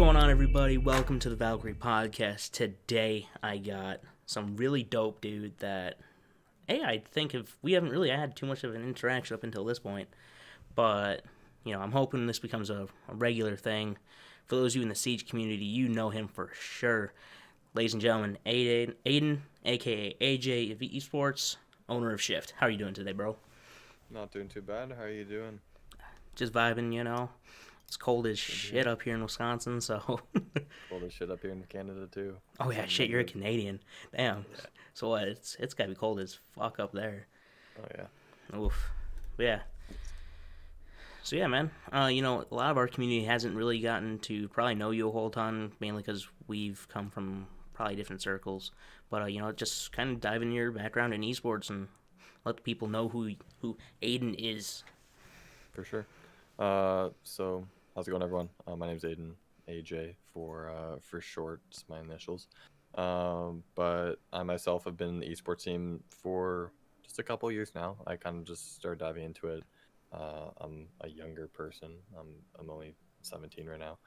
going on, everybody? Welcome to the Valkyrie podcast. Today, I got some really dope dude that, I think if we haven't really had too much of an interaction up until this point, but, I'm hoping this becomes a regular thing. For those of you in the Siege community, you know him for sure. Ladies and gentlemen, Aiden, aka AJ Esports, owner of Shift. How are you doing today, bro? Not doing too bad. How are you doing? Just vibing, It's cold as shit up here in Wisconsin, so... Cold as shit up here in Canada, too. Oh, yeah, shit, you're a Canadian. Damn. Yeah. So what? It's gotta be cold as fuck up there. Oh, yeah. Oof. But yeah. So, yeah, man. A lot of our community hasn't really gotten to probably know you a whole ton, mainly because we've come from probably different circles. But, just kind of dive into your background in esports and let the people know who Aiden is. For sure. So how's it going, everyone? My name's Aiden, AJ for short. It's my initials. But I myself have been in the esports team for just a couple of years now. I kind of just started diving into it. I'm a younger person. I'm only 17 right now.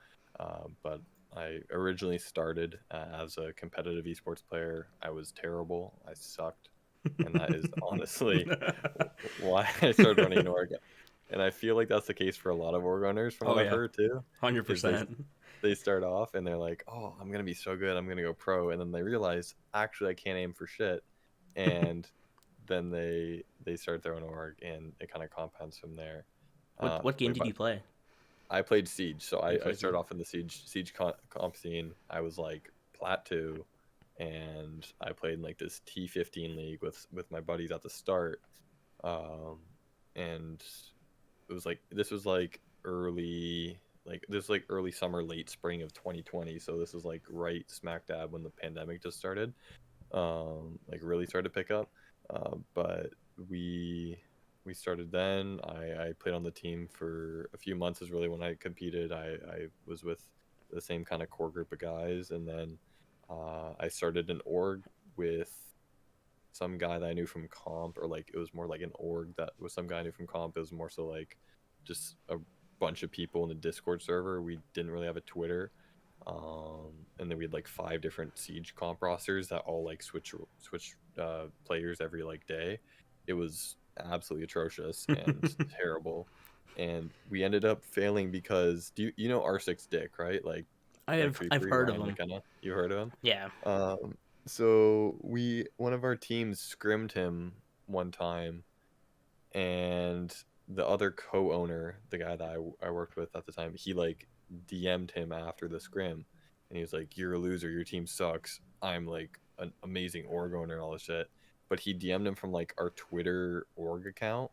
But I originally started as a competitive esports player. I was terrible. I sucked. And that is honestly why I started running an org. And I feel like that's the case for a lot of org owners from what I've heard too. 100%. They start off and they're like, oh, I'm going to be so good. I'm going to go pro. And then they realize, actually, I can't aim for shit. And then they start their own org and it kind of compounds from there. What game did you play? I played Siege. So I started off in the Siege comp scene. I was like Plat 2. And I played in like this T15 league with my buddies at the start. And it was like early summer, late spring of 2020. So this is like right smack dab when the pandemic just started, like really started to pick up. But we started then. I played on the team for a few months is really when I competed. I was with the same kind of core group of guys, and then I started an org with some guy that I knew from comp, or like it was more like an org that was some guy I knew from comp. It was more so like just a bunch of people in the Discord server. We didn't really have a Twitter, and then we had like 5 different Siege comp rosters that all like switch players every like day. It was absolutely atrocious and terrible, and we ended up failing because you know R6 Dick, right? Like I've heard of him. McKenna. You heard of him? Yeah. So one of our teams scrimmed him one time, and the other co-owner, the guy that I worked with at the time, he like DM'd him after the scrim, and he was like, "You're a loser. Your team sucks. I'm like an amazing org owner and all this shit." But he DM'd him from like our Twitter org account.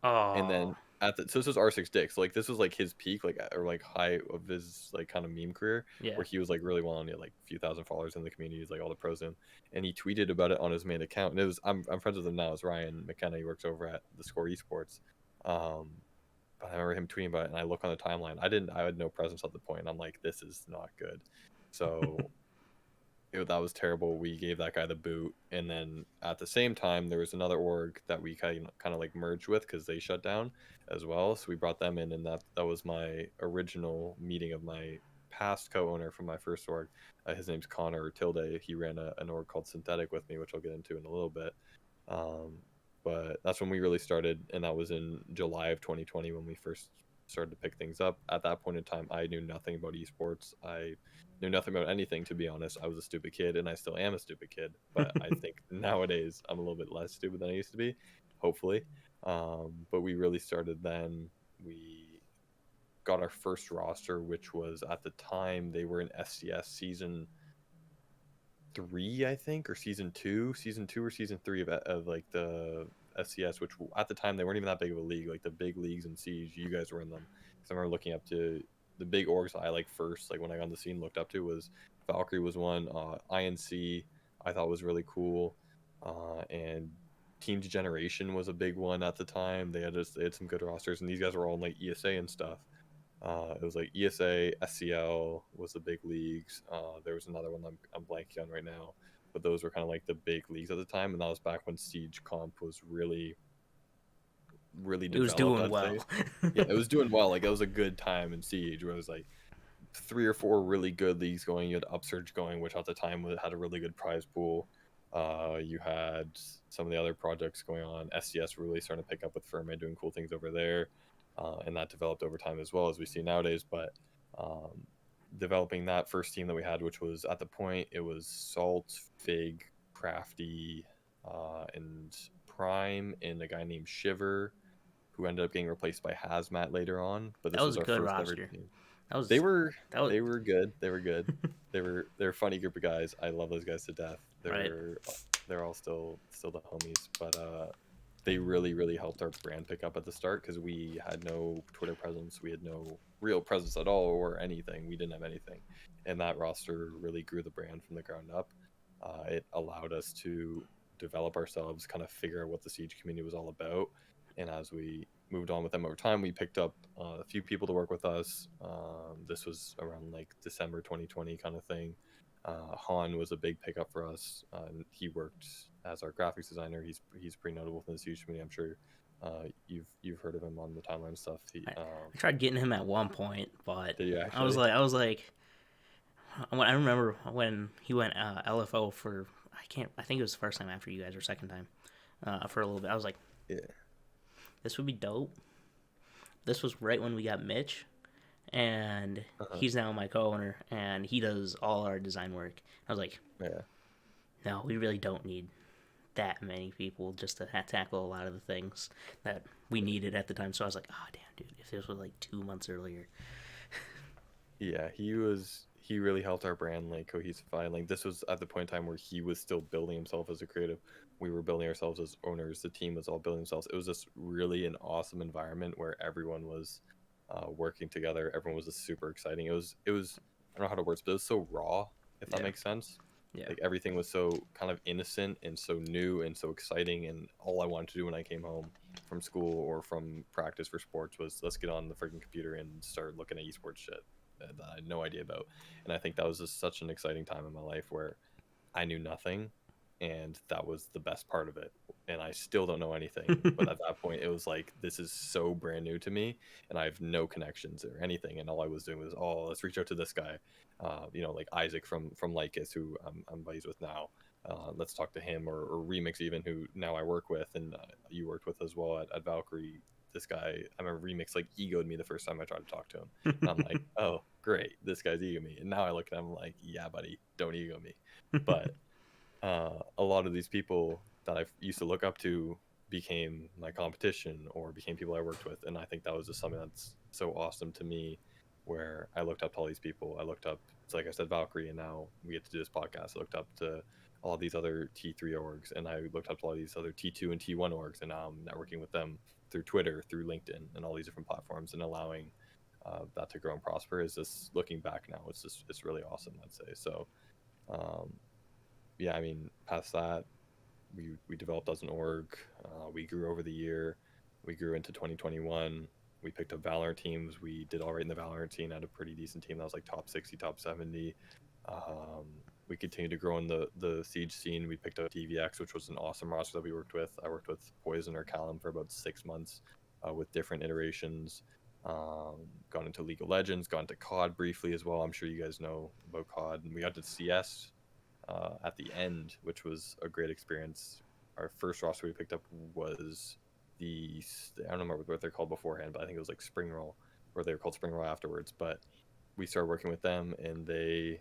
Oh. And then so this was R6 Dick. So like this was like his peak, like or like high of his like kind of meme career, where he was like really well known, he had like a few thousand followers in the community, like all the pros in. And he tweeted about it on his main account. And it was I'm friends with him now. It's Ryan McKenna. He works over at the Score Esports. But I remember him tweeting about it, and I look on the timeline. I had no presence at the point. And I'm like, this is not good. So that was terrible. We gave that guy the boot, and then at the same time there was another org that we kind of like merged with because they shut down as well. So we brought them in, and that was my original meeting of my past co-owner from my first org. His name's Connor Tilde. He ran an org called Synthetic with me, which I'll get into in a little bit. But that's when we really started, and that was in July of 2020 when we first started to pick things up. At that point in time, I knew nothing about esports. I knew nothing about anything, to be honest. I was a stupid kid, and I still am a stupid kid. But I think nowadays I'm a little bit less stupid than I used to be, hopefully. But we really started then. We got our first roster, which was at the time they were in SCS season 3, I think, or season 2 or season 3 of like the SCS, which at the time they weren't even that big of a league. Like the big leagues in Siege, you guys were in them. Because I remember looking up to the big orgs I like first, like when I got on the scene, looked up to was Valkyrie was one, INC I thought was really cool, and Team Degeneration was a big one at the time. They had some good rosters, and these guys were all in like ESA and stuff. It was like ESA, SCL was the big leagues. There was another one I'm blanking on right now, but those were kind of like the big leagues at the time, and that was back when Siege comp was really developed. It was doing well. Yeah, it was doing well. Like it was a good time in Siege where it was like 3 or 4 really good leagues going. You had Upsurge going, which at the time had a really good prize pool. You had some of the other projects going on. SCS really starting to pick up with Firma, doing cool things over there, and that developed over time as well, as we see nowadays. But developing that first team that we had, which was at the point, it was Salt, Fig, Crafty, and Prime, and a guy named Shiver, who ended up getting replaced by Hazmat later on. But this was our first ever team. They were good. They were good. They're a funny group of guys. I love those guys to death. They're all still the homies. But they really helped our brand pick up at the start, because we had no Twitter presence. We had no real presence at all, or anything. We didn't have anything, and that roster really grew the brand from the ground up. It allowed us to develop ourselves, kind of figure out what the Siege community was all about. And as we moved on with them over time, we picked up a few people to work with us. This was around like December 2020 kind of thing. Han was a big pickup for us. He worked as our graphics designer. He's pretty notable in the Siege community. I'm sure you've heard of him on the timeline stuff. I tried getting him at one point, but I was like, I remember when he went LFO for, I think it was the first time after you guys, or second time, for a little bit. I was like, yeah, this would be dope. This was right when we got Mitch, and he's now my co-owner, and he does all our design work. I was like, yeah, no, we really don't need that many people just to tackle a lot of the things that we needed at the time. So I was like, oh damn, dude, if this was like 2 months earlier. Yeah, he really helped our brand like cohesify. Like, this was at the point in time where he was still building himself as a creative. We were building ourselves as owners. The team was all building themselves. It was just really an awesome environment where everyone was working together. Everyone was just super exciting. It was I don't know how to words, but it was so raw, if that makes sense. Yeah. Like, everything was so kind of innocent and so new and so exciting, and all I wanted to do when I came home from school or from practice for sports was, let's get on the freaking computer and start looking at esports shit that I had no idea about. And I think that was just such an exciting time in my life where I knew nothing, and that was the best part of it. And I still don't know anything, but at that point it was like, this is so brand new to me, and I have no connections or anything, and all I was doing was, let's reach out to this guy, like Isaac from Lycus, who I'm buddies with now. Let's talk to him, or Remix, even, who now I work with, and you worked with as well at Valkyrie. This guy, I remember Remix like egoed me the first time I tried to talk to him. And I'm like, oh great, this guy's egoing me. And now I look at him like, yeah buddy, don't ego me. But a lot of these people that I used to look up to became my competition, or became people I worked with. And I think that was just something that's so awesome to me, where I looked up to all these people. I looked up, like I said, Valkyrie, and now we get to do this podcast. I looked up to all these other T3 orgs, and I looked up to all these other T2 and T1 orgs, and now I'm networking with them through Twitter, through LinkedIn, and all these different platforms, and allowing that to grow and prosper. Is just, looking back now, it's really awesome, I'd say. So yeah, I mean, past that, we developed as an org. We grew over the year. We grew into 2021. We picked up Valorant teams. We did all right in the Valorant scene. Had a pretty decent team that was like top 60, top 70. We continued to grow in the Siege scene. We picked up DVX, which was an awesome roster that we worked with. I worked with Poison or Callum for about 6 months with different iterations. Gone into League of Legends, gone to COD briefly as well. I'm sure you guys know about COD. And we got to CS at the end, which was a great experience. Our first roster we picked up was I don't remember what they're called beforehand, but I think it was like Spring Roll, or they were called Spring Roll afterwards. But we started working with them, and they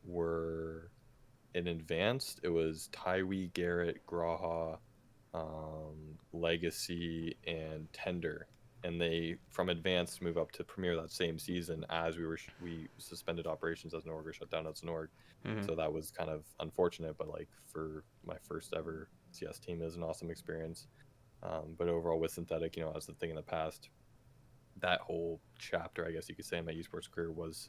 were in advanced. It was Taiwi, Garrett, Graha, Legacy, and Tender, and they, from advanced, move up to Premier that same season, as we suspended operations as an org, or shut down as an org. So that was kind of unfortunate, but like, for my first ever CS team, is an awesome experience. But overall, with Synthetic, as the thing in the past, that whole chapter, I guess you could say, in my esports career was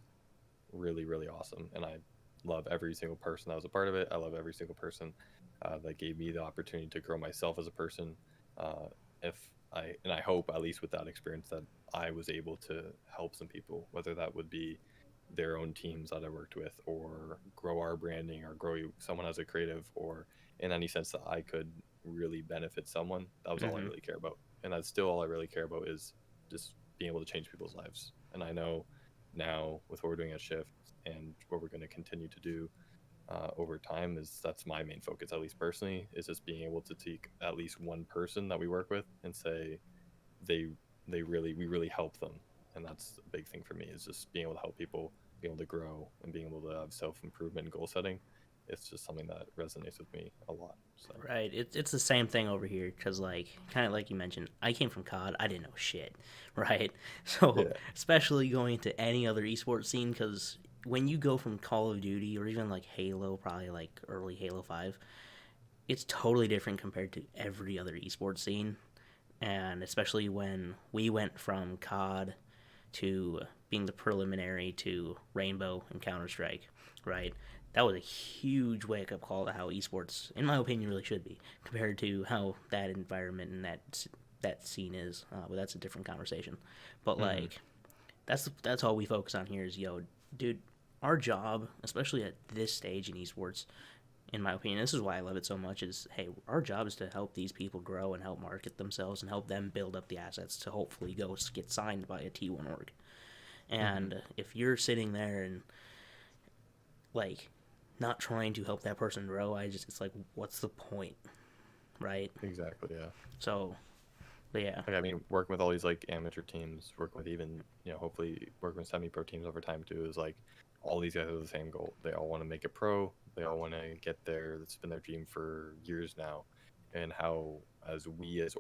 really, really awesome. And I love every single person that was a part of it. I love every single person that gave me the opportunity to grow myself as a person. I hope, at least with that experience, that I was able to help some people, whether that would be their own teams that I worked with, or grow our branding, or grow someone as a creative, or in any sense that I could really benefit someone. That was all I really care about. And that's still all I really care about, is just being able to change people's lives. And I know now with what we're doing at Shift and what we're going to continue to do over time that's my main focus, at least personally, is just being able to take at least one person that we work with and say we really help them. And that's a big thing for me, is just being able to help people be able to grow and being able to have self-improvement and goal setting. It's just something that resonates with me a lot. So. Right. It's the same thing over here, because, like, kind of like you mentioned, I came from COD. I didn't know shit, right? So, especially going to any other esports scene, because when you go from Call of Duty or even, like, Halo, probably, like, early Halo 5, it's totally different compared to every other esports scene. And especially when we went from COD to being the preliminary to Rainbow and Counter-Strike, right? That was a huge wake-up call to how esports, in my opinion, really should be, compared to how that environment and that scene is. But that's a different conversation. But, like, that's all we focus on here is, dude, our job, especially at this stage in esports, in my opinion, this is why I love it so much, is, hey, our job is to help these people grow and help market themselves and help them build up the assets to hopefully go get signed by a T1 org. And if you're sitting there and, like, not trying to help that person grow, it's like, what's the point, right? Exactly, yeah. So, but yeah. Like, I mean, working with all these, like, amateur teams, working with even, hopefully working with semi-pro teams over time too, is like, all these guys have the same goal. They all want to make it pro. They all want to get there. It's been their dream for years now. And how, as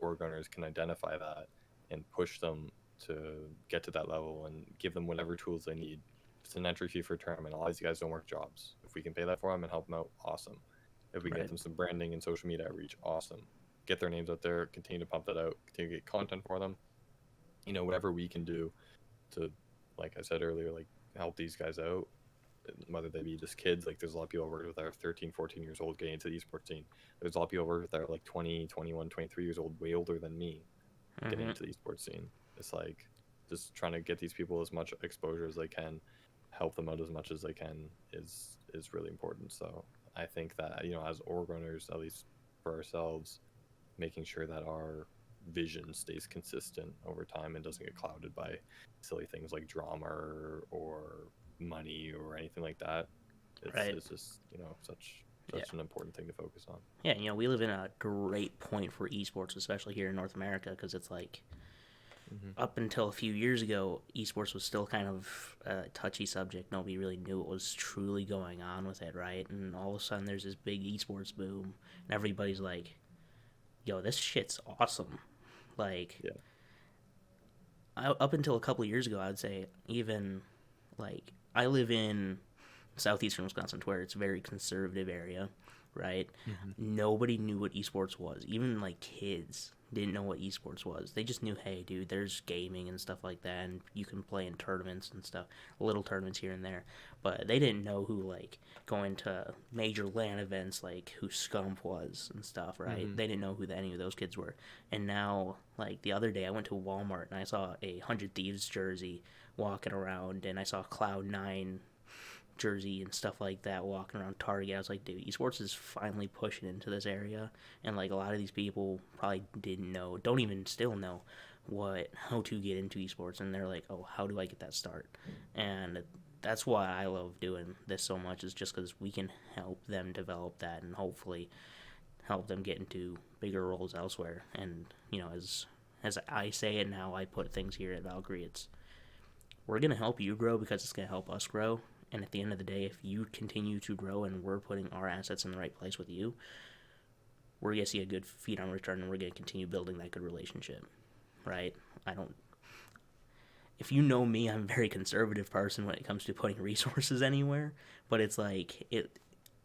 org owners, can identify that and push them to get to that level and give them whatever tools they need. It's an entry fee for a tournament. A lot of these guys don't work jobs. If we can pay that for them and help them out, awesome. If we can get them some branding and social media outreach, awesome. Get their names out there, continue to pump that out, continue to get content for them. Whatever we can do to, like I said earlier, like, help these guys out, whether they be just kids. Like, there's a lot of people working with that are 13, 14 years old getting into the esports scene. There's a lot of people working with that are like 20, 21, 23 years old, way older than me, getting into the esports scene. It's like, just trying to get these people as much exposure as they can, help them out as much as they can is really important. So I think that, as org owners, at least for ourselves, making sure that our vision stays consistent over time and doesn't get clouded by silly things like drama or money or anything like that. It's just, such an important thing to focus on. Yeah, we live in a great point for esports, especially here in North America, because it's like, up until a few years ago, esports was still kind of a touchy subject. Nobody really knew what was truly going on with it, right? And all of a sudden there's this big esports boom, and everybody's like, yo, this shit's awesome. Like, up until a couple of years ago, I would say, even, like, I live in southeastern Wisconsin, where it's a very conservative area, right? Nobody knew what esports was. Even, like, kids didn't know what esports was. They just knew, hey, dude, there's gaming and stuff like that, and you can play in tournaments and stuff, little tournaments here and there. But they didn't know who, like, going to major LAN events, like, who Scump was and stuff, right? They didn't know who any of those kids were. And now, like, the other day I went to Walmart and I saw a 100 Thieves jersey walking around, and I saw Cloud9 jersey and stuff like that walking around Target. I was like, dude, esports is finally pushing into this area, and, like, a lot of these people probably don't even still know how to get into esports, and they're like, oh, how do I get that start? And that's why I love doing this so much, is just because we can help them develop that and hopefully help them get into bigger roles elsewhere. And, as I say it now, I put things here at Valkyrie, we're going to help you grow because it's going to help us grow. And at the end of the day, if you continue to grow and we're putting our assets in the right place with you, we're going to see a good feed on return, and we're going to continue building that good relationship, right? If you know me, I'm a very conservative person when it comes to putting resources anywhere, but it's like,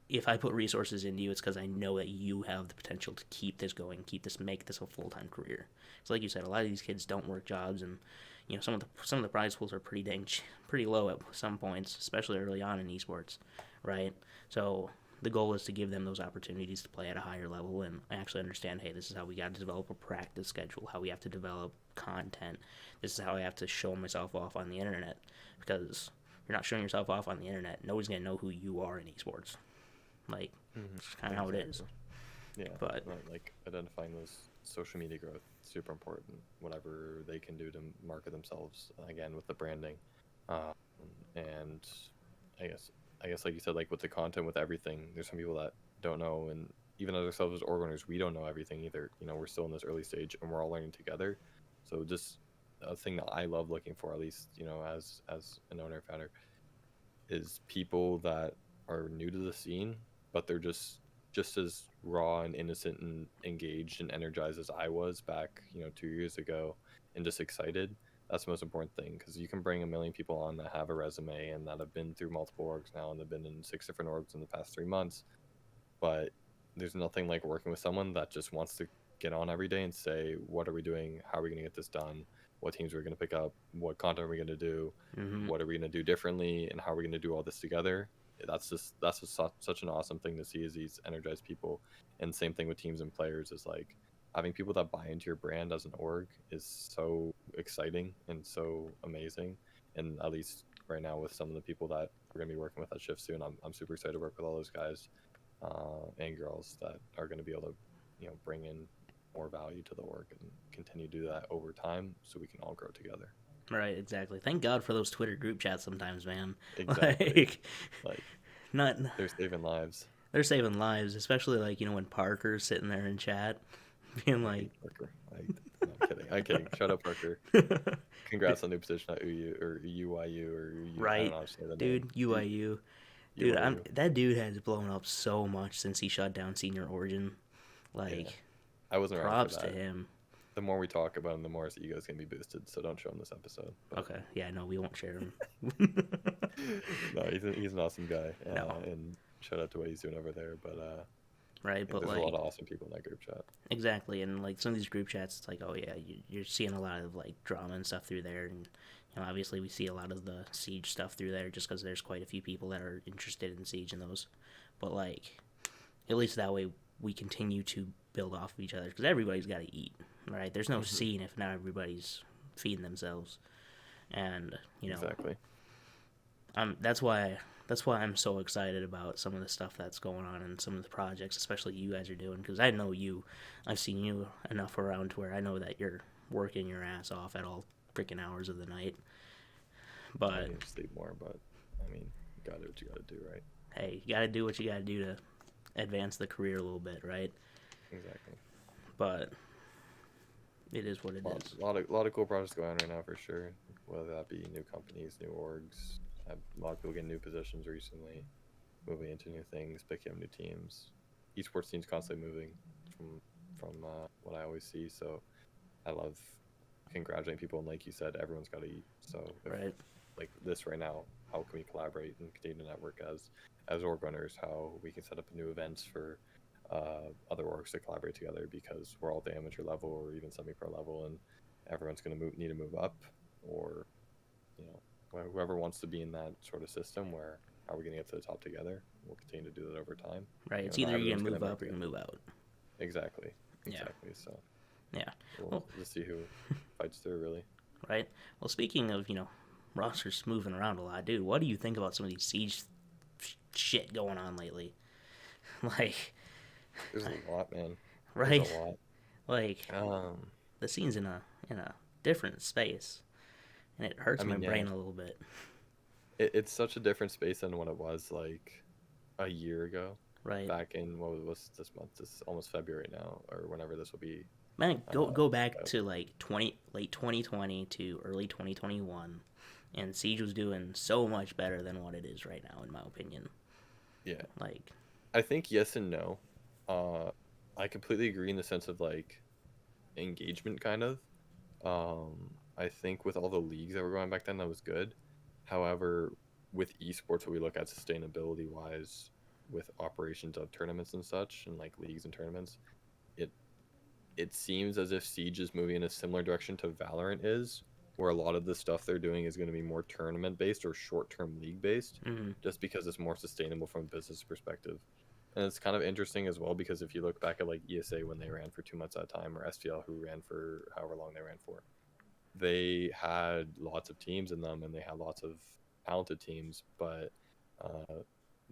if I put resources into you, it's because I know that you have the potential to keep this going, make this a full-time career. So like you said, a lot of these kids don't work jobs, and some of the prize pools are pretty low at some points, especially early on in esports, right? So the goal is to give them those opportunities to play at a higher level and actually understand, hey, this is how we got to develop a practice schedule, how we have to develop content. This is how I have to show myself off on the internet, because if you're not showing yourself off on the internet, nobody's going to know who you are in esports. Like, it's kind of how it is. Yeah, but like, identifying those social media growth, super important. Whatever they can do to market themselves, again, with the branding, And I guess like you said, like with the content, with everything, there's some people that don't know, and even as ourselves as org owners, we don't know everything either. You know, we're still in this early stage, and we're all learning together. So just a thing that I love looking for, at least, you know, as an owner founder, is people that are new to the scene, but they're just as raw and innocent and engaged and energized as I was back, you know, 2 years ago, and just excited. That's the most important thing, because you can bring a million people on that have a resume and that have been through multiple orgs now, and they've been in 6 different orgs in the past 3 months, but there's nothing like working with someone that just wants to get on every day and say, what are we doing, how are we going to get this done, what teams are we going to pick up, what content are we going to do, what are we going to do differently, and how are we going to do all this together. That's such an awesome thing to see, is these energized people. And same thing with teams and players, is like having people that buy into your brand as an org is so exciting and so amazing. And at least right now, with some of the people that we're going to be working with at Shift soon, I'm super excited to work with all those guys and girls that are going to be able to, you know, bring in more value to the org and continue to do that over time, so we can all grow together. Right, exactly. Thank God for those Twitter group chats sometimes, man. Exactly. Like not they're saving lives. They're saving lives, especially like, you know, when Parker's sitting there in chat, being like, Parker. I'm kidding. Shut up, Parker. Congrats on the new position at UU or UYU or UU. Right, I don't know how to say the dude, name. UIU. Dude, that dude has blown up so much since he shut down Senior Origin. Like, yeah. I wasn't props to him. The more we talk about him, the more his ego's gonna be boosted. So don't show him this episode. But... Okay, yeah, no, we won't share him. No, he's an awesome guy. And shout out to what he's doing over there. But right, but there's like, a lot of awesome people in that group chat. Exactly, and like some of these group chats, it's like, oh yeah, you're seeing a lot of like drama and stuff through there, and you know, obviously we see a lot of the Siege stuff through there, just because there's quite a few people that are interested in Siege and those. But like, at least that way we continue to build off of each other, because everybody's got to eat, right? There's no scene if not everybody's feeding themselves, and you know, exactly. That's why I'm so excited about some of the stuff that's going on and some of the projects, especially you guys are doing, because I know you, I've seen you enough around to where I know that you're working your ass off at all freaking hours of the night. But I need to sleep more, but I mean, you gotta do what you gotta do, right? Hey, you gotta do what you gotta do to advance the career a little bit, right? Exactly. But it is what it is. A lot of cool projects going on right now for sure. Whether that be new companies, new orgs. A lot of people getting new positions recently, moving into new things, picking up new teams. Esports teams constantly moving from what I always see. So I love congratulating people, and like you said, everyone's got to eat. So right, like this right now, how can we collaborate and continue to network as org runners? How we can set up new events for other orgs to collaborate together, because we're all at the amateur level or even semi-pro level, and everyone's going to need to move up, or you know, whoever wants to be in that sort of system where how are we going to get to the top together, we'll continue to do that over time. Right, it's either you're going to move up or you're going to move out. Exactly. Yeah. So yeah, we'll see who fights through, really. Right. Well, speaking of, you know, rosters moving around a lot, dude, what do you think about some of these Siege shit going on lately? Like, there's a lot, man. Right. There's a lot. Like, the scene's in a different space, and it hurts my brain a little bit. It's such a different space than what it was like a year ago. Right. Back in, what was this month? It's almost February now, or whenever this will be. Man, go back to like late 2020 to early 2021, and Siege was doing so much better than what it is right now, in my opinion. Yeah. Like, I think yes and no. I completely agree in the sense of like engagement, kind of. I think with all the leagues that were going back then, that was good. However, with esports, what we look at sustainability wise, with operations of tournaments and such, and like leagues and tournaments, it seems as if Siege is moving in a similar direction to Valorant is, where a lot of the stuff they're doing is going to be more tournament based or short-term league based, just because it's more sustainable from a business perspective. And it's kind of interesting as well, because if you look back at like ESA when they ran for 2 months at a time, or SPL who ran for however long they ran for, they had lots of teams in them and they had lots of talented teams, but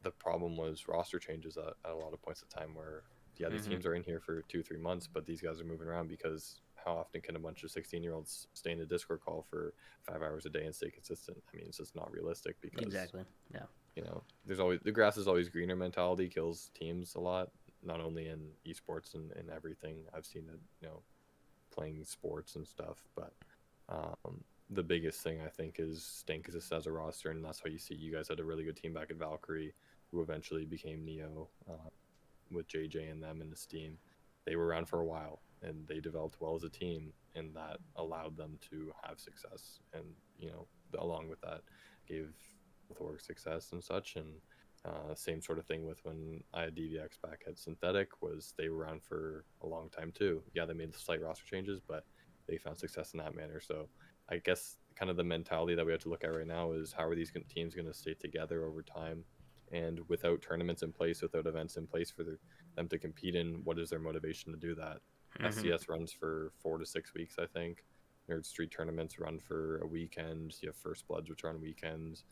the problem was roster changes at a lot of points of time where these teams are in here for 2-3 months, but these guys are moving around because how often can a bunch of 16-year-olds stay in a Discord call for 5 hours a day and stay consistent? I mean, it's just not realistic because exactly, yeah. You know, there's always the grass is always greener mentality kills teams a lot, not only in esports and everything. I've seen it, playing sports and stuff, but the biggest thing I think is staying consistent as a roster, and that's why you see you guys had a really good team back at Valkyrie, who eventually became Neo, with JJ and them and this team. They were around for a while, and they developed well as a team, and that allowed them to have success. And along with that, gave work success and such. And same sort of thing with when I had DVX back at Synthetic, was they were around for a long time too. Yeah, they made slight roster changes, but they found success in that manner. So I guess kind of the mentality that we have to look at right now is how are these teams going to stay together over time, and without tournaments in place, without events in place for them to compete in, what is their motivation to do that? SCS runs for 4 to 6 weeks, I think. Nerd Street tournaments run for a weekend. You have First Bloods, which are on weekends.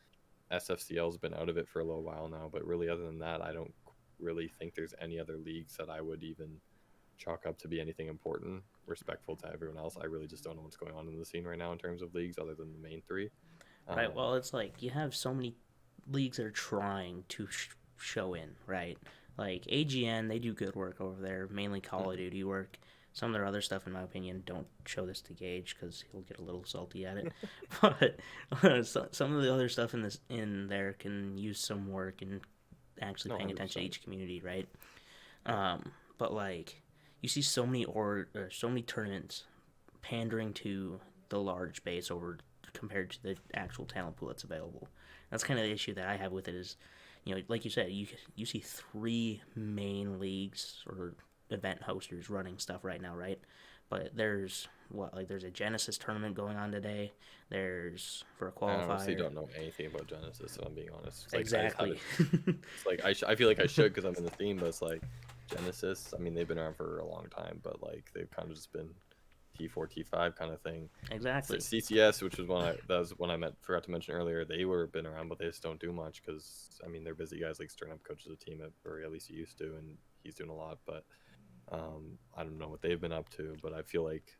SFCL's been out of it for a little while now, but really other than that, I don't really think there's any other leagues that I would even chalk up to be anything important. Respectful to everyone else, I really just don't know what's going on in the scene right now in terms of leagues other than the main three. Right, well, it's like you have so many leagues that are trying to show in, right? Like AGN, they do good work over there, mainly Call of Duty work. Some of their other stuff, in my opinion, don't show this to Gage because he'll get a little salty at it. But some of the other stuff in there can use some work and actually paying 100%. Attention to each community, right? But like you see so many so many tournaments pandering to the large base over compared to the actual talent pool that's available. That's kind of the issue that I have with it. Is like you said, you see 3 main leagues or event hosters running stuff right now, right? But there's there's a Genesis tournament going on today. There's for a qualifier. I honestly don't know anything about Genesis, if I'm being honest. Exactly. It's like I feel like I should because I'm in the theme, but it's like Genesis. I mean, they've been around for a long time, but like they've kind of just been T4, T5 kind of thing. Exactly. So CCS, which was one I forgot to mention earlier. They been around, but they just don't do much because I mean they're busy guys. Like Sternum coaches a team or at least he used to, and he's doing a lot, but. I don't know what they've been up to, but I feel like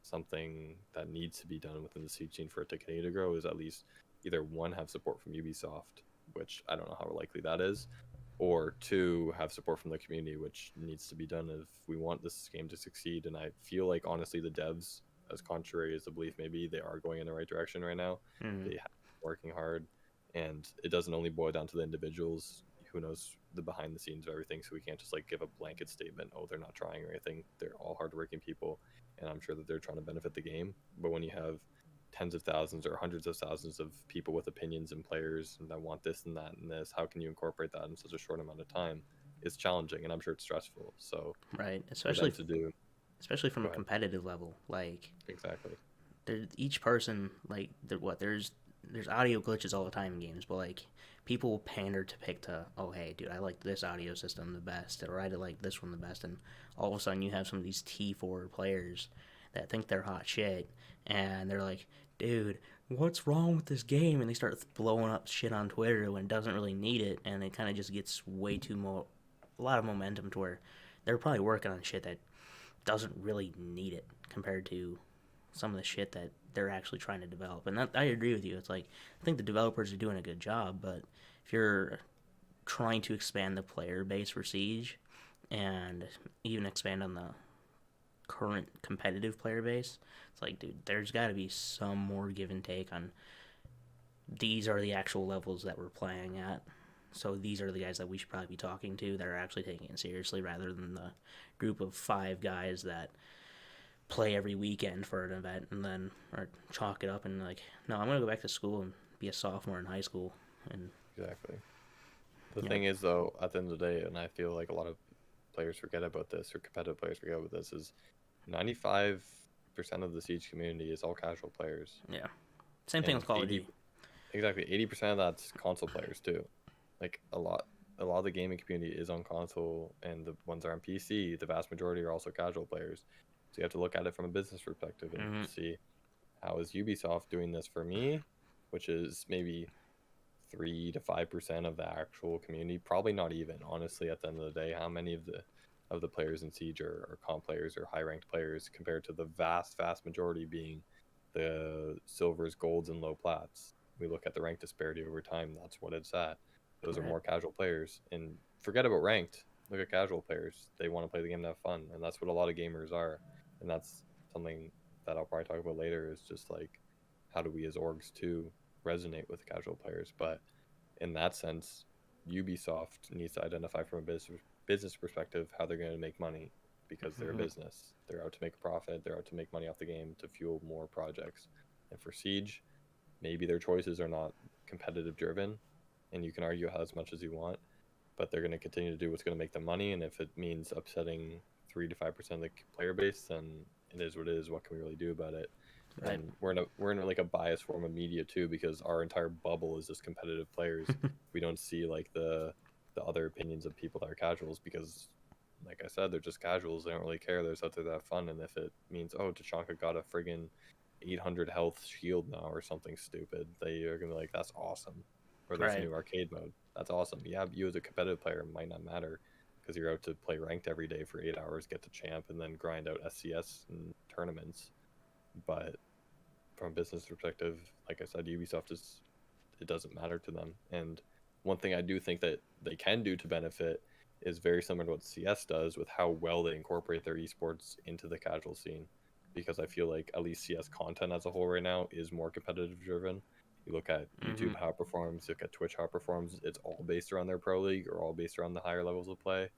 something that needs to be done within the Siege scene for it to continue to grow is at least either 1, have support from Ubisoft, which I don't know how likely that is, or 2, have support from the community, which needs to be done if we want this game to succeed. And I feel like honestly the devs, as contrary as the belief may be, they are going in the right direction right now. They have been working hard, and it doesn't only boil down to the individuals. Who knows the behind the scenes of everything, so we can't just like give a blanket statement, oh, they're not trying or anything. They're all hardworking people, and I'm sure that they're trying to benefit the game. But when you have tens of thousands or hundreds of thousands of people with opinions and players and that want this and that and this, how can you incorporate that in such a short amount of time? It's challenging, and I'm sure it's stressful. So right, especially from a competitive level, like exactly. Each person like there's audio glitches all the time in games, but like people will pander to pick to, oh hey dude, I like this audio system the best, or I like this one the best, and all of a sudden you have some of these T4 players that think they're hot shit, and they're like, dude, what's wrong with this game? And they start blowing up shit on Twitter when it doesn't really need it, and it kind of just gets way too a lot of momentum to where they're probably working on shit that doesn't really need it compared to some of the shit that they're actually trying to develop. And that, I agree with you. It's like, I think the developers are doing a good job, but if you're trying to expand the player base for Siege and even expand on the current competitive player base, it's like, dude, there's got to be some more give and take on these are the actual levels that we're playing at. So these are the guys that we should probably be talking to that are actually taking it seriously, rather than the group of 5 guys that play every weekend for an event and then or chalk it up and like, no, I'm gonna go back to school and be a sophomore in high school. And exactly. The thing is, though, at the end of the day, and I feel like a lot of players forget about this, or competitive players forget about this, is 95% of the Siege community is all casual players. Yeah. Same thing with Call of Duty. Exactly. 80% of that's console players too. Like a lot of the gaming community is on console, and the ones that are on PC, the vast majority are also casual players. So you have to look at it from a business perspective and see, how is Ubisoft doing this for me, which is maybe 3 to 5% of the actual community. Probably not even, honestly, at the end of the day. How many of the of the players in Siege are comp players or high ranked players, compared to the vast majority being the silvers, golds, and low plats. We look at the rank disparity over time. That's what it's at. Those are more casual players. And forget about ranked. Look at casual players. They want to play the game to have fun, and that's what a lot of gamers are. And that's something that I'll probably talk about later, is just like, how do we as orgs too resonate with casual players? But in that sense, Ubisoft needs to identify from a business perspective how they're going to make money, because they're a business. They're out to make a profit. They're out to make money off the game to fuel more projects. And for Siege, maybe their choices are not competitive driven, and you can argue as much as you want, but they're going to continue to do what's going to make them money. And if it means upsetting 3 to 5% of the player base, then it is what it is. What can we really do about it? Right. And we're in like a biased form of media too, because our entire bubble is just competitive players. We don't see like the other opinions of people that are casuals, because like I said, they're just casuals. They don't really care. They're just out there to have fun. And if it means, oh, Tachanka got a friggin' 800 health shield now or something stupid, they are gonna be like, that's awesome. Or there's a new arcade mode, that's awesome. Yeah, you as a competitive player might not matter, because you're out to play ranked every day for 8 hours, get to champ, and then grind out SCS and tournaments. But from a business perspective, like I said, Ubisoft it doesn't matter to them. And one thing I do think that they can do to benefit is very similar to what CS does, with how well they incorporate their esports into the casual scene. Because I feel like at least CS content as a whole right now is more competitive driven. You look at YouTube how it performs, you look at Twitch how it performs, it's all based around their pro league, or all based around the higher levels of play,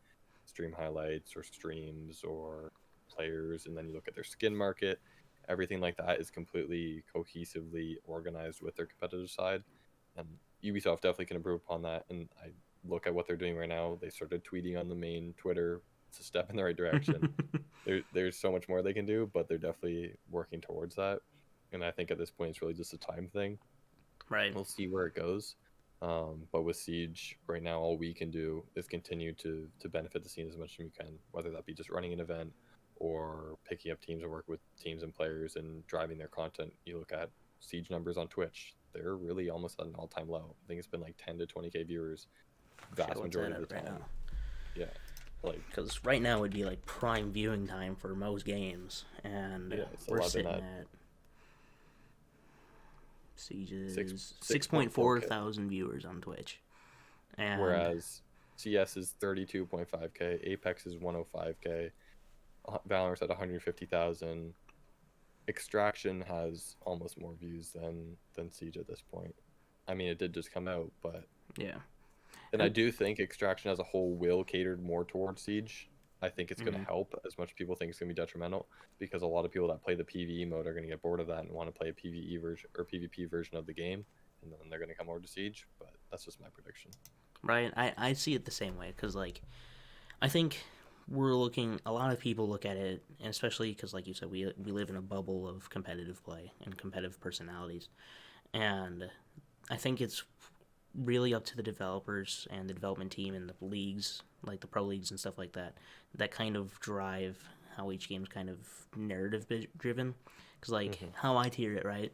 stream highlights or streams or players. And then you look at their skin market, everything like that is completely cohesively organized with their competitive side. And Ubisoft definitely can improve upon that. And I look at what they're doing right now. They started tweeting on the main Twitter. It's a step in the right direction. There's so much more they can do, but they're definitely working towards that. And I think at this point, it's really just a time thing. Right. We'll see where it goes. But with Siege right now, all we can do is continue to benefit the scene as much as we can, whether that be just running an event or picking up teams and work with teams and players and driving their content. You look at Siege numbers on Twitch, they're really almost at an all-time low. I think it's been like 10 to 20k viewers vast majority of the time. Right, yeah, like, because right now would be like prime viewing time for most games, and we're sitting at Siege's 6.4 thousand viewers on Twitch, and whereas CS is 32.5k, Apex is 105k, Valorant's at 150,000. Extraction has almost more views than Siege at this point. I mean, it did just come out, but yeah. And I do think Extraction as a whole will cater more towards Siege. I think it's going to help as much as people think it's going to be detrimental, because a lot of people that play the PvE mode are going to get bored of that and want to play a PvE version or PvP version of the game, and then they're going to come over to Siege. But that's just my prediction. Right. I see it the same way, because like I think a lot of people look at it, and especially because, like you said, we live in a bubble of competitive play and competitive personalities, and I think it's really up to the developers and the development team and the leagues, like the pro leagues and stuff like that, that kind of drive how each game's kind of narrative driven. Because like how I tier it, right,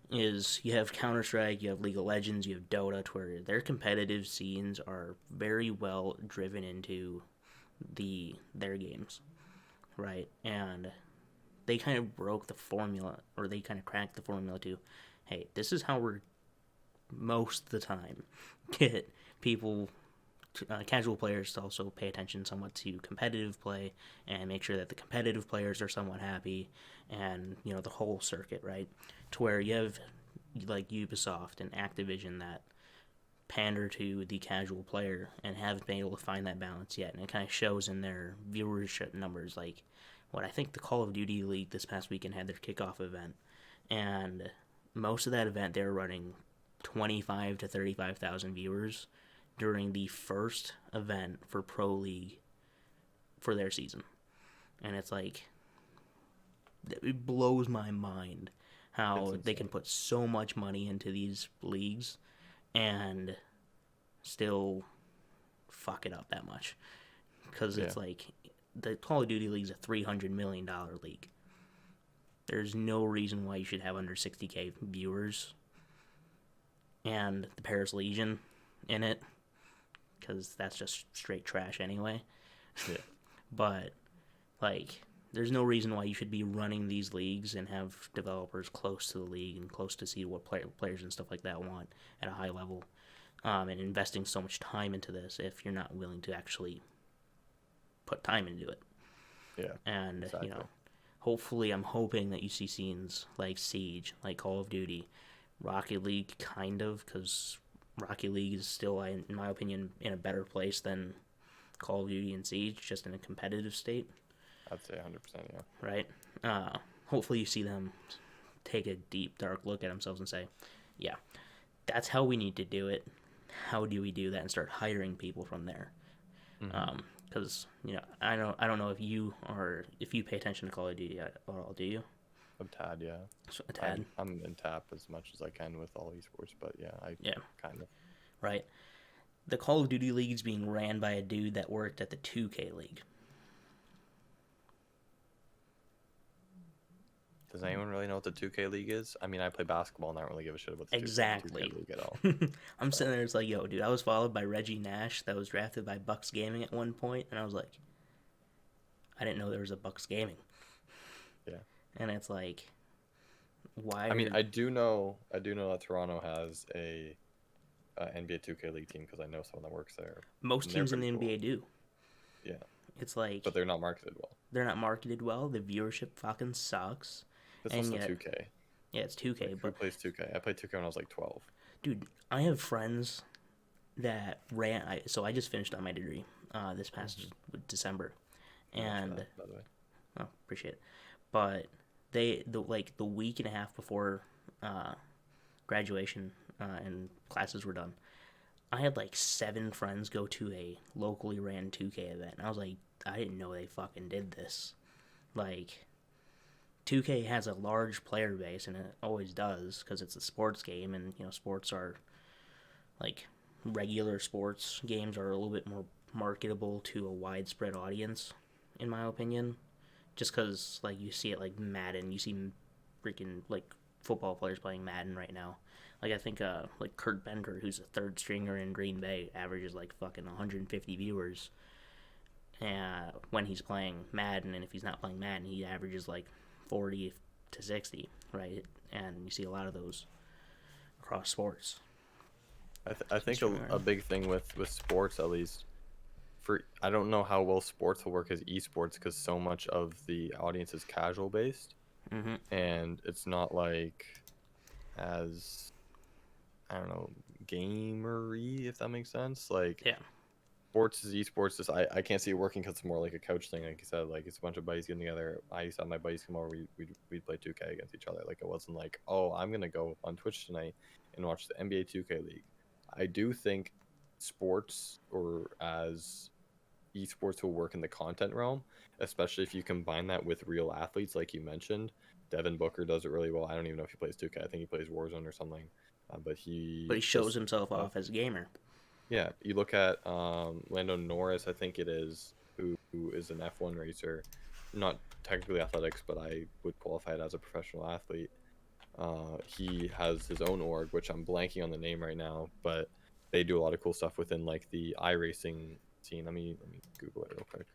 is you have Counter-Strike, you have League of Legends, you have Dota, to where their competitive scenes are very well driven into their games, right? And they kind of broke the formula, or they kind of cracked the formula to, hey, this is how we're most of the time get people, casual players, to also pay attention somewhat to competitive play and make sure that the competitive players are somewhat happy, and the whole circuit, right? To where you have like Ubisoft and Activision that pander to the casual player and haven't been able to find that balance yet, and it kind of shows in their viewership numbers. Like, I think the Call of Duty League this past weekend had their kickoff event, and most of that event they were running 25 to 35,000 viewers during the first event for Pro League for their season. And it's like, it blows my mind how they can put so much money into these leagues and still fuck it up that much. Because it's like, the Call of Duty League is a $300 million league. There's no reason why you should have under 60k viewers and the Paris Legion in it, because that's just straight trash anyway. But like, there's no reason why you should be running these leagues and have developers close to the league and close to see what players and stuff like that want at a high level, and investing so much time into this if you're not willing to actually put time into it. Yeah. And exactly. hopefully, I'm hoping that you see scenes like Siege, like Call of Duty, Rocket League, kind of, because Rocket League is still, in my opinion, in a better place than Call of Duty and Siege, just in a competitive state. I'd say 100%, yeah. Right? Hopefully you see them take a deep, dark look at themselves and say, yeah, that's how we need to do it. How do we do that? And start hiring people from there. Because, I don't know if you pay attention to Call of Duty at all, do you? A tad, yeah. A tad? I'm in tap as much as I can with all esports, but yeah, kind of. Right. The Call of Duty League is being ran by a dude that worked at the 2K League. Does anyone really know what the 2K League is? I mean, I play basketball and I don't really give a shit about the 2K League at all. I'm sitting there, it's like, yo, dude, I was followed by Reggie Nash that was drafted by Bucks Gaming at one point, and I was like, I didn't know there was a Bucks Gaming. Yeah. And it's like, why? I mean, I do know that Toronto has a NBA 2K League team because I know someone that works there. Most teams in the NBA do. Yeah. It's like, but they're not marketed well. They're not marketed well. The viewership fucking sucks. It's also 2K. Yeah, it's 2K. Like, who plays 2K? I played 2K when I was like 12. Dude, I have friends that ran. So I just finished on my degree this past December, and by the way, appreciate it. But the week and a half before graduation and classes were done, I had like 7 friends go to a locally ran 2K event, and I was like, I didn't know they fucking did this. Like, 2K has a large player base, and it always does, because it's a sports game, and, sports are, like, regular sports games are a little bit more marketable to a widespread audience, in my opinion. Just because, like, you see it, like, Madden, you see freaking, like, football players playing Madden right now. Like, I think, like, Kurt Bender, who's a third stringer in Green Bay, averages, like, fucking 150 viewers when he's playing Madden, and if he's not playing Madden, he averages, like, 40 to 60, right? And you see a lot of those across sports. I think a big thing with sports, at least, I don't know how well sports will work as esports, because so much of the audience is casual based, and it's not like as, I don't know, gamery, if that makes sense. Like, yeah, sports is esports. I can't see it working because it's more like a coach thing. Like you said, like it's a bunch of buddies getting together. I used to have my buddies come over. We'd play 2K against each other. Like, it wasn't like, oh, I'm gonna go on Twitch tonight and watch the NBA 2K League. I do think sports or as esports will work in the content realm, especially if you combine that with real athletes, like you mentioned. Devin Booker does it really well. I don't even know if he plays 2K. I think he plays Warzone or something. But he shows himself off as a gamer. Yeah, you look at Lando Norris, I think it is, who is an F1 racer, not technically athletics, but I would qualify it as a professional athlete. He has his own org, which I'm blanking on the name right now, but they do a lot of cool stuff within like the iRacing scene. Let me Google it real quick.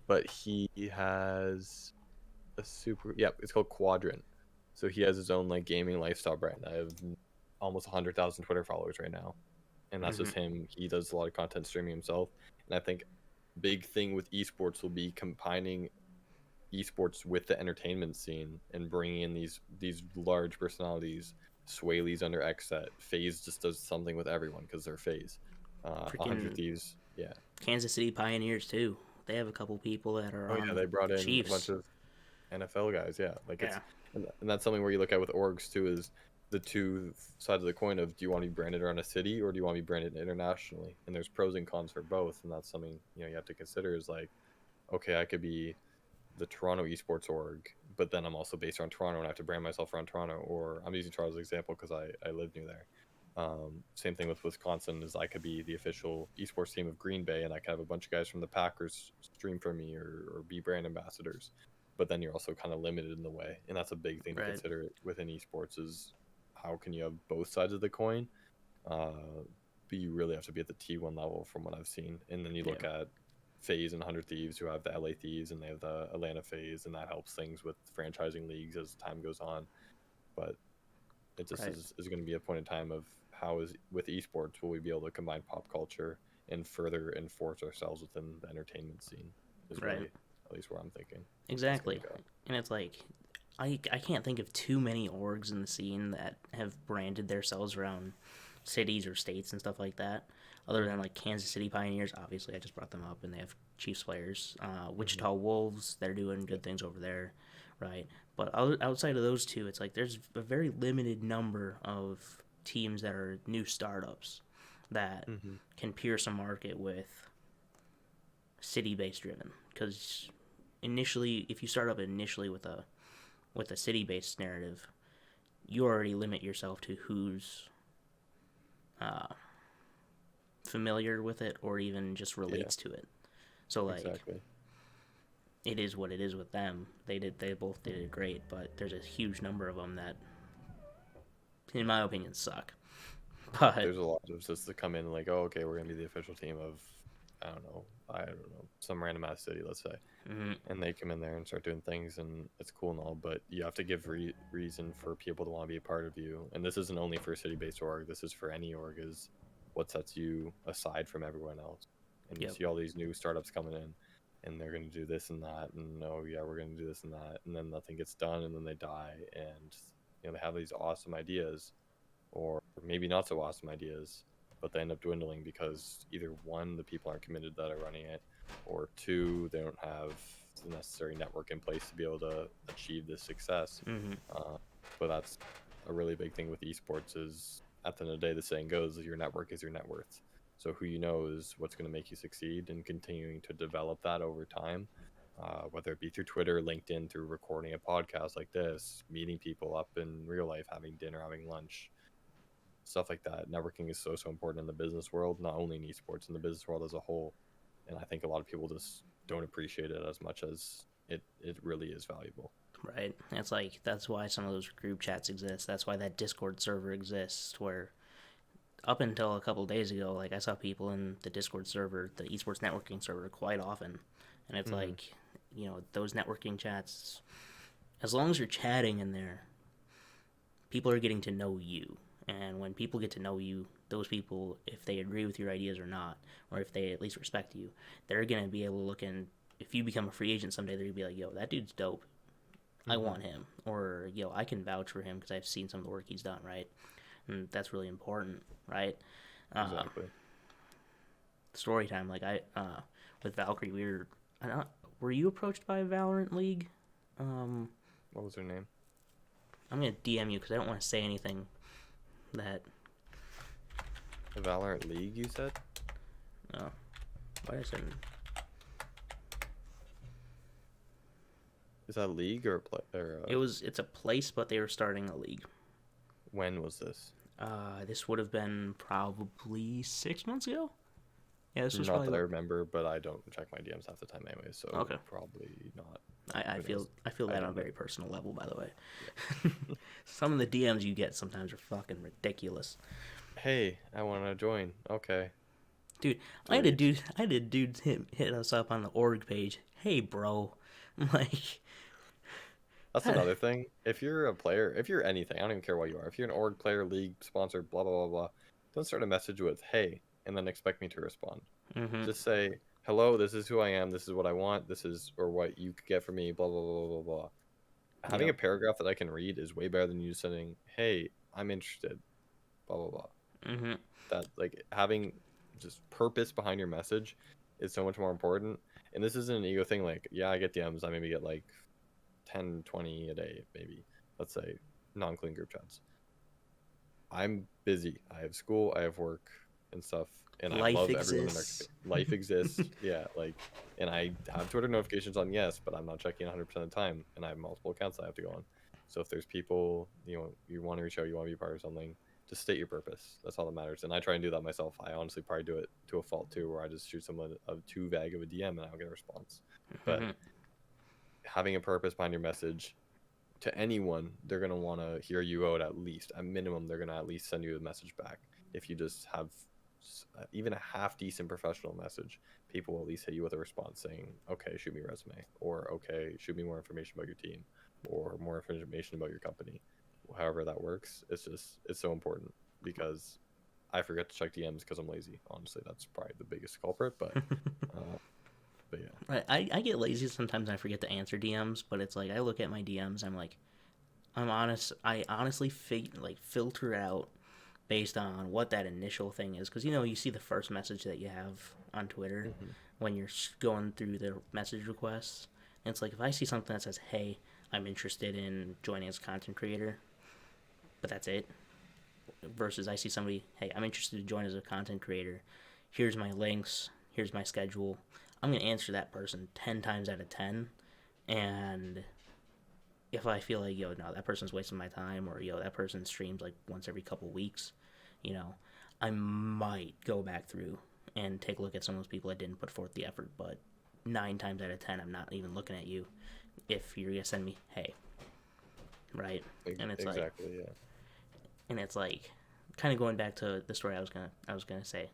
But he has it's called Quadrant. So he has his own like gaming lifestyle brand. I have almost 100,000 Twitter followers right now, and that's just him. He does a lot of content streaming himself, and I think big thing with esports will be combining esports with the entertainment scene and bringing in these large personalities. Swaley's under Xset. FaZe just does something with everyone because they're FaZe. 100 Thieves, yeah. Kansas City Pioneers too. They have a couple people that are. They brought in Chiefs. A bunch of NFL guys. Yeah, like it's and that's something where you look at with orgs too, is the two sides of the coin of, do you want to be branded around a city or do you want to be branded internationally? And there's pros and cons for both, and that's something you have to consider. Is like, okay, I could be the Toronto esports org, but then I'm also based around Toronto and I have to brand myself around Toronto. Or I'm using Toronto as an example because I live near there. Same thing with Wisconsin, is I could be the official esports team of Green Bay and I could have a bunch of guys from the Packers stream for me or be brand ambassadors. But then you're also kind of limited in the way, and that's a big thing to consider within esports, is how can you have both sides of the coin, but you really have to be at the T1 level from what I've seen. And then you look at FaZe and 100 Thieves, who have the LA Thieves, and they have the Atlanta FaZe, and that helps things with franchising leagues as time goes on. But it just is going to be a point in time of how is with esports will we be able to combine pop culture and further enforce ourselves within the entertainment scene is really at least where I'm thinking. Exactly. And it's like I can't think of too many orgs in the scene that have branded themselves around cities or states and stuff like that, other than like Kansas City Pioneers. Obviously, I just brought them up, and they have Chiefs players. Wichita Wolves, they're doing good things over there, right? But outside of those two, it's like there's a very limited number of teams that are new startups that can pierce a market with city-based driven. Because initially, if you start up initially with a city-based narrative, you already limit yourself to who's familiar with it or even just relates to it. So like, it is what it is with them. They both did it great, but there's a huge number of them that, in my opinion, suck. But there's a lot of just to come in like, oh, okay, we're gonna be the official team of, I don't know, some random ass city, let's say, and they come in there and start doing things, and it's cool and all, but you have to give reason for people to want to be a part of you. And this isn't only for city-based org. This is for any org. Is what sets you aside from everyone else. And you see all these new startups coming in, and they're going to do this and that, and oh yeah, we're going to do this and that, and then nothing gets done, and then they die, and they have these awesome ideas, or maybe not so awesome ideas, but they end up dwindling because either one, the people aren't committed that are running it, or two, they don't have the necessary network in place to be able to achieve this success. But that's a really big thing with esports is, at the end of the day, the saying goes, your network is your net worth. So who you know is what's going to make you succeed, and continuing to develop that over time, whether it be through Twitter, LinkedIn, through recording a podcast like this, meeting people up in real life, having dinner, having lunch, stuff like that. Networking is so important in the business world, not only in esports, in the business world as a whole. And I think a lot of people just don't appreciate it as much as it really is valuable. Right. It's like, that's why some of those group chats exist. That's why that Discord server exists, where up until a couple of days ago, like, I saw people in the Discord server, the esports networking server, quite often. And it's like, those networking chats, as long as you're chatting in there, people are getting to know you. And when people get to know you, those people, if they agree with your ideas or not, or if they at least respect you, they're going to be able to look in. If you become a free agent someday, they're going to be like, yo, that dude's dope. I want him. Or, yo, I can vouch for him because I've seen some of the work he's done, right? And that's really important, right? Exactly. Story time. Like, with Valkyrie, were you approached by a Valorant League? What was her name? I'm going to DM you because I don't want to say anything that... The Valorant League, you said? No. Why is it... Is that a league or a play? It's a place, but they were starting a league. When was this? This would have been probably 6 months ago. Yeah, this was not probably... that I remember, but I don't check my DMs half the time anyway, so probably not. I feel that on a very personal level, by the way. Yeah. Some of the DMs you get sometimes are fucking ridiculous. Hey, I want to join. Okay. Dude, I had a dude hit us up on the org page. Hey, bro. I'm like... That's another thing. If you're a player, if you're anything, I don't even care what you are. If you're an org player, league sponsor, blah, blah, blah, blah, don't start a message with, hey, and then expect me to respond. Just say, hello, this is who I am, this is what I want, this is, or what you could get from me, blah, blah, blah, blah, blah. Having a paragraph that I can read is way better than you sending, hey, I'm interested, blah, blah, blah. That, like, having just purpose behind your message is so much more important. And this isn't an ego thing, like, yeah, I get DMs, I maybe get, like, 10, 20 a day, maybe, let's say, non-clean group chats. I'm busy. I have school, I have work and stuff, and I love everyone in their life exists. Yeah, like, and I have Twitter notifications on, yes, but I'm not checking 100% of the time, and I have multiple accounts I have to go on. So if there's people, you want to reach out, you want to be part of something, just state your purpose. That's all that matters. And I try and do that myself. I honestly probably do it to a fault too, where I just shoot someone too vague of a DM and I'll get a response. But having a purpose behind your message, to anyone, they're going to want to hear you out at least. At minimum, they're going to at least send you a message back. If you just have even a half decent professional message, people will at least hit you with a response saying, okay, shoot me a resume, or okay, shoot me more information about your team, or more information about your company. However that works, it's so important, because I forget to check DMs because I'm lazy. Honestly, that's probably the biggest culprit, but yeah. Right, I get lazy sometimes. I forget to answer DMs, but it's like I look at my DMs, I'm like, I honestly filter out based on what that initial thing is, because you see the first message that you have on Twitter when you're going through the message requests, and it's like, if I see something that says, hey, I'm interested in joining as a content creator, but that's it, versus I see somebody, hey, I'm interested to join as a content creator, here's my links, here's my schedule, I'm going to answer that person 10 times out of 10, and if I feel like, no, that person's wasting my time, or, that person streams like once every couple weeks, I might go back through and take a look at some of those people that didn't put forth the effort, but 9 times out of 10, I'm not even looking at you if you're going to send me, hey, right? And it's exactly, yeah. And it's like, kind of going back to the story I was gonna say,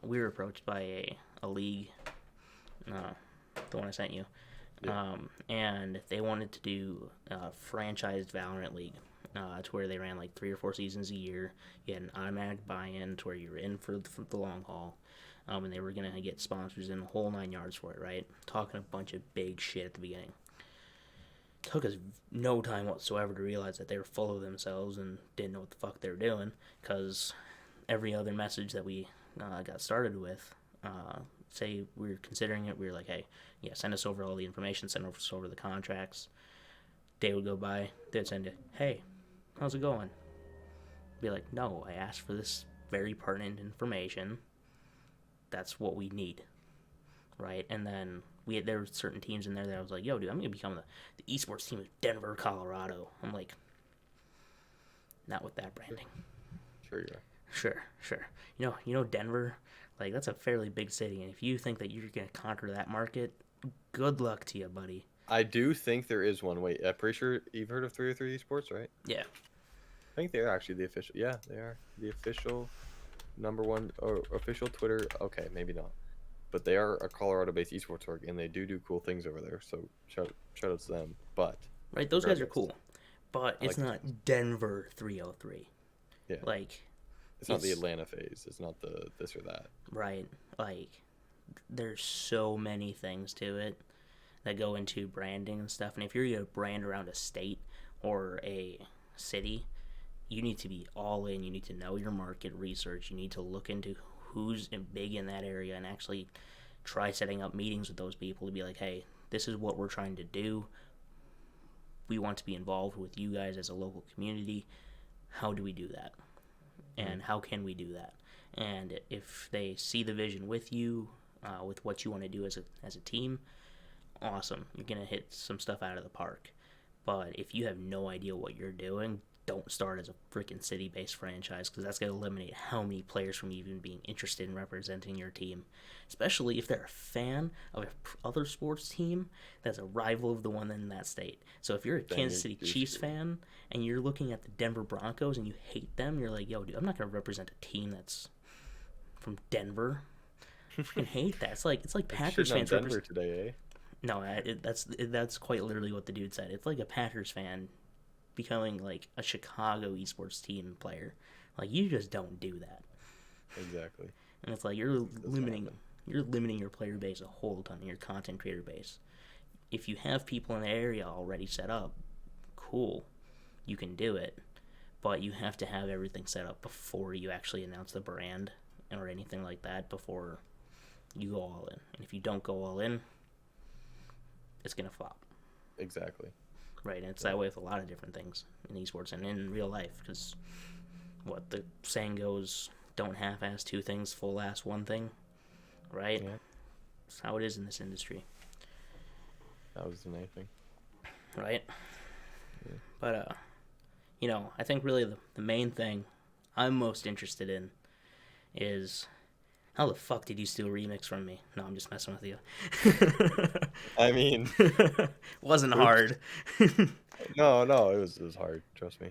we were approached by a league, the one I sent you, and they wanted to do a franchised Valorant league, to where they ran like 3 or 4 seasons a year. You had an automatic buy-in to where you were in for the long haul, and they were gonna get sponsors in the whole 9 yards for it, right? Talking a bunch of big shit at the beginning. Took us no time whatsoever to realize that they were full of themselves and didn't know what the fuck they were doing, because every other message that we got started with, say we were considering it, we were like, hey, yeah, send us over all the information, send us over the contracts. Day would go by, they'd send it, hey, how's it going? Be like, no, I asked for this very pertinent information. That's what we need, right? And then there were certain teams in there that I was like, yo, dude, I'm going to become the esports team of Denver, Colorado. I'm like, not with that branding. Sure you are. Sure. You know Denver, like, that's a fairly big city, and if you think that you're going to conquer that market, good luck to you, buddy. I do think there is one. Wait, I'm pretty sure you've heard of 303 Esports, right? Yeah. I think they're actually the official. Yeah, they are the official #1 or official Twitter. Okay, maybe not. But they are a Colorado-based esports org, and they do cool things over there. So shout out to them. But right, those guys are cool, but it's not Denver 303. Yeah, like it's not the Atlanta phase. It's not the this or that. Right, like there's so many things to it that go into branding and stuff. And if you're gonna brand around a state or a city, you need to be all in. You need to know your market research. You need to look into who's big in that area and actually try setting up meetings with those people to be like, hey, this is what we're trying to do. We want to be involved with you guys as a local community. How do we do that? And how can we do that? And if they see the vision with you, with what you want to do as a team, awesome. You're going to hit some stuff out of the park. But if you have no idea what you're doing, don't start as a freaking city-based franchise, because that's going to eliminate how many players from even being interested in representing your team, especially if they're a fan of a other sports team that's a rival of the one in that state. So if you're a Kansas City Chiefs fan and you're looking at the Denver Broncos and you hate them, you're like, yo, dude, I'm not going to represent a team that's from Denver. I freaking hate that. It's like Packers fans Denver today, eh? No, that's quite literally what the dude said. It's like a Packers fan becoming like a Chicago esports team player. Like, you just don't do that. Exactly. And it's like you're limiting your player base a whole ton, your content creator base. If you have people in the area already set up, cool, you can do it, but you have to have everything set up before you actually announce the brand or anything like that, before you go all in. And if you don't go all in, it's gonna flop. Exactly. Right, and it's that way with a lot of different things in esports and in real life, because what the saying goes, don't half-ass 2 things, full-ass 1 thing, right? Yeah. That's how it is in this industry. That was anything. Right? Yeah. But, I think really the main thing I'm most interested in is, how the fuck did you steal Remix from me? No, I'm just messing with you. I mean, wasn't hard. No, it was hard. Trust me.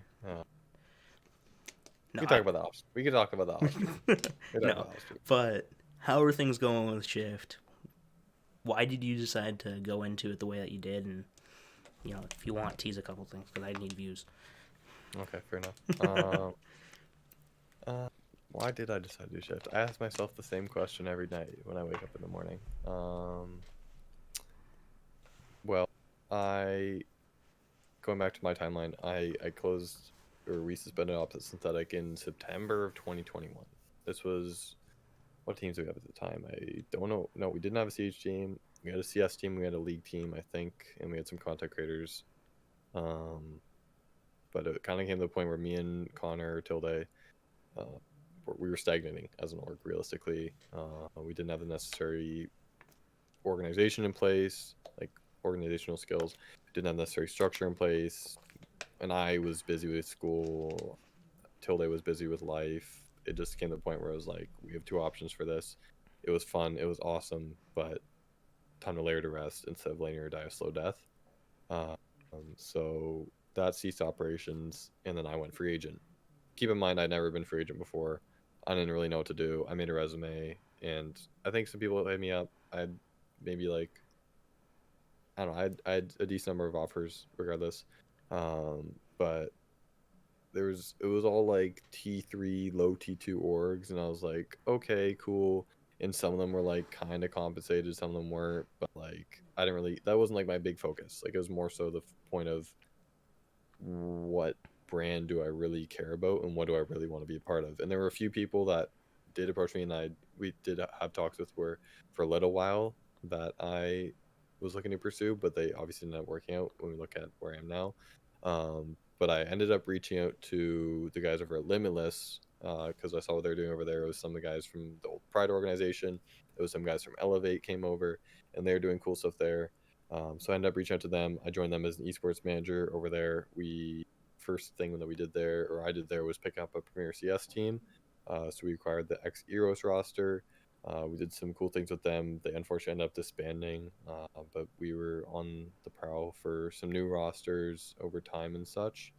We can talk about the option. We can talk about the option. No, but how are things going with Shift? Why did you decide to go into it the way that you did? And, if you want, tease a couple things, because I need views. Okay, fair enough. Why did I decide to do Shift? I ask myself the same question every night when I wake up in the morning. Well, going back to my timeline, I closed, or we suspended Opposite Synthetic in September of 2021. This was, what teams did we have at the time? I don't know. No, we didn't have a CH team. We had a CS team. We had a League team, I think, and we had some content creators. But it kind of came to the point where me and Connor, Tilde, we were stagnating as an org, realistically. We didn't have the necessary organization in place, like organizational skills. Didn't have necessary structure in place. And I was busy with school. Tilde was busy with life. It just came to the point where I was like, we have two options for this. It was fun. It was awesome. But time to lay her to rest instead of letting her die a slow death. So that ceased operations. And then I went free agent. Keep in mind, I'd never been free agent before. I didn't really know what to do. I made a resume, and I think some people hit me up. I had maybe like, I don't know, I had a decent number of offers regardless. But it was all like T3, low T2 orgs, and I was like, okay, cool. And some of them were like kind of compensated, some of them weren't, but like I didn't really, that wasn't like my big focus. Like it was more so the point of what brand do I really care about and what do I really want to be a part of. And there were a few people that did approach me, and we did have talks with for a little while that I was looking to pursue, but they obviously ended up working out when we look at where I am now. But I ended up reaching out to the guys over at Limitless because I saw what they were doing over there. It was some of the guys from the old Pride organization. It was some guys from Elevate came over, and they were doing cool stuff there. So I ended up reaching out to them. I joined them as an esports manager over there. First thing that we did there, or I did there, was pick up a Premier CS team. So we acquired the ex-Eros roster. We did some cool things with them. They unfortunately ended up disbanding, but we were on the prowl for some new rosters over time and such.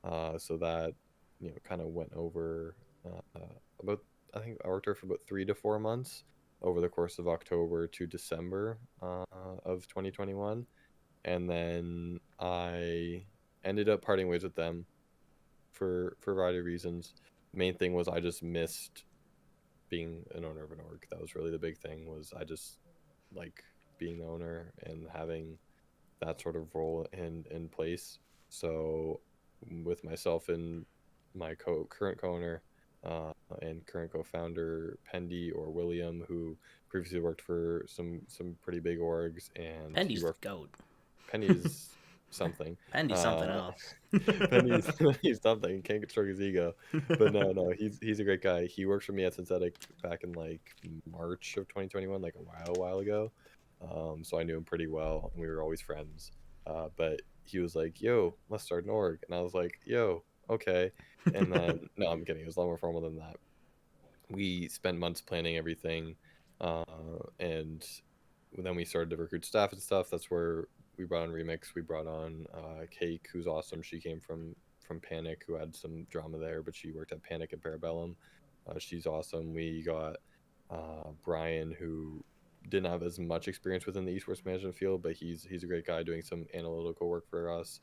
So that, kind of went over I think I worked there for about 3 to 4 months over the course of October to December of 2021. And then I ended up parting ways with them for a variety of reasons. Main thing was I just missed being an owner of an org. That was really the big thing, was I just like being the owner and having that sort of role in place. So with myself and my current co-owner and current co-founder Pendy, or William, who previously worked for some pretty big orgs, and Pendy's the goat. Pendy's something. Pendy's something else. Pendy's something. Can't stroke his ego. But no, he's a great guy. He worked for me at Synthetic back in like March of 2021, like a while ago. So I knew him pretty well, and we were always friends. But he was like, "Yo, let's start an org," and I was like, "Yo, okay." And then no, I'm kidding. It was a lot more formal than that. We spent months planning everything, and then we started to recruit staff and stuff. That's where we brought on Remix. We brought on Cake, who's awesome. She came from Panic, who had some drama there, but she worked at Panic and Parabellum. She's awesome. We got Brian, who didn't have as much experience within the esports management field, but he's a great guy doing some analytical work for us.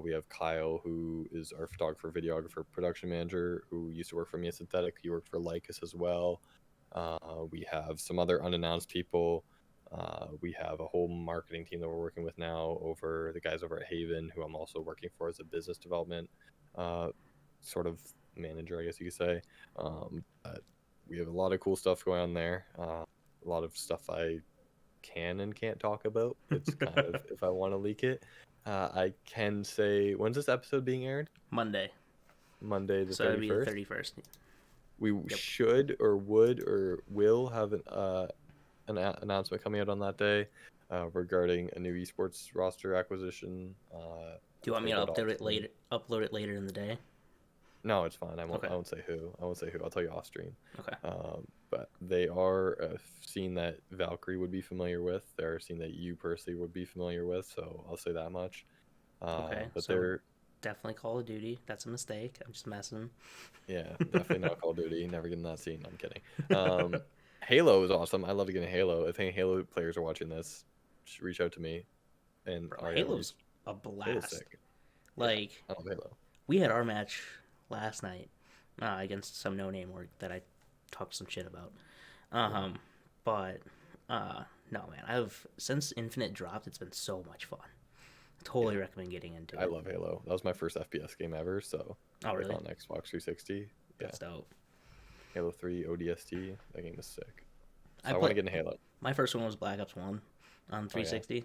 We have Kyle, who is our photographer, videographer, production manager, who used to work for me at Synthetic. He worked for Lycus as well. We have some other unannounced people. We have a whole marketing team that we're working with now, over the guys over at Haven, who I'm also working for as a business development sort of manager, I guess you could say. But we have a lot of cool stuff going on there. A lot of stuff I can and can't talk about. It's kind of, if I want to leak it. I can say, when's this episode being aired? Monday the 31st. So it'll be the 31st. We should or would or will have an announcement coming out on that day regarding a new esports roster acquisition. Do you want me to upload it later in the day? No, it's fine. I won't say who. I'll tell you off stream. Okay. But they are a scene that Valkyrie would be familiar with. They're a scene that you personally would be familiar with, so I'll say that much. Okay. But so they're definitely Call of Duty. That's a mistake. I'm just messing. Yeah, definitely not Call of Duty. Never getting that scene. I'm kidding. Halo is awesome. I love getting Halo. If any Halo players are watching this, just reach out to me. And Bro, Halo's a blast. Halo's sick. Like, I love Halo. We had our match last night against some no-name org that I talked some shit about. But no, man, since Infinite dropped, it's been so much fun. Totally recommend getting into it. I love Halo. That was my first FPS game ever. So really? On Xbox 360. That's dope. Halo 3 ODST. That game is sick. So I want to get in Halo. My first one was Black Ops 1 on 360.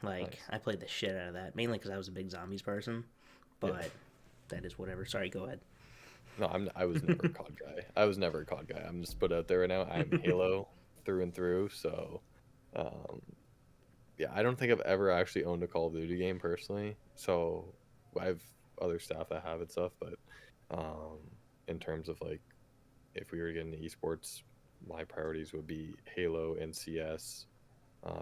Nice. I played the shit out of that, mainly because I was a big zombies person. But that is whatever. Sorry, go ahead. No, I was never a COD guy. I was never a COD guy. I'm just put out there right now. I'm Halo through and through. So, I don't think I've ever actually owned a Call of Duty game personally. So I have other staff that have and stuff. But in terms of like, if we were to get into esports, my priorities would be Halo and CS.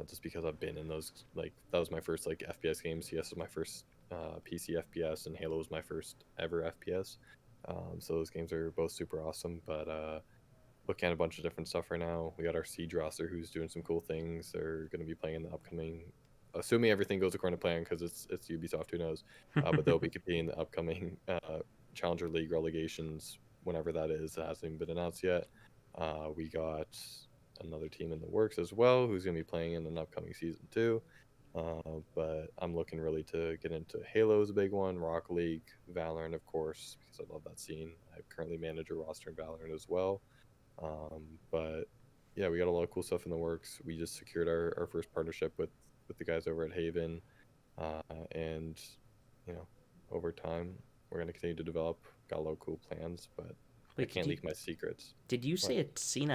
Just because I've been in those, like, that was my first like FPS game. CS was my first PC FPS, and Halo was my first ever FPS. So those games are both super awesome. But looking at a bunch of different stuff right now, we got our Siege roster who's doing some cool things. They're going to be playing in the upcoming, assuming everything goes according to plan, because it's Ubisoft, who knows. But they'll be competing in the upcoming Challenger League relegations, whenever that is. It hasn't even been announced yet. We got another team in the works as well who's going to be playing in an upcoming season too. But I'm looking really to get into Halo's a big one, Rocket League, Valorant, of course, because I love that scene. I currently manage a roster in Valorant as well. But yeah, we got a lot of cool stuff in the works. We just secured our first partnership with the guys over at Haven. And, over time, we're going to continue to develop. Got a lot of cool plans, but I can't leak my secrets. Did you say a scene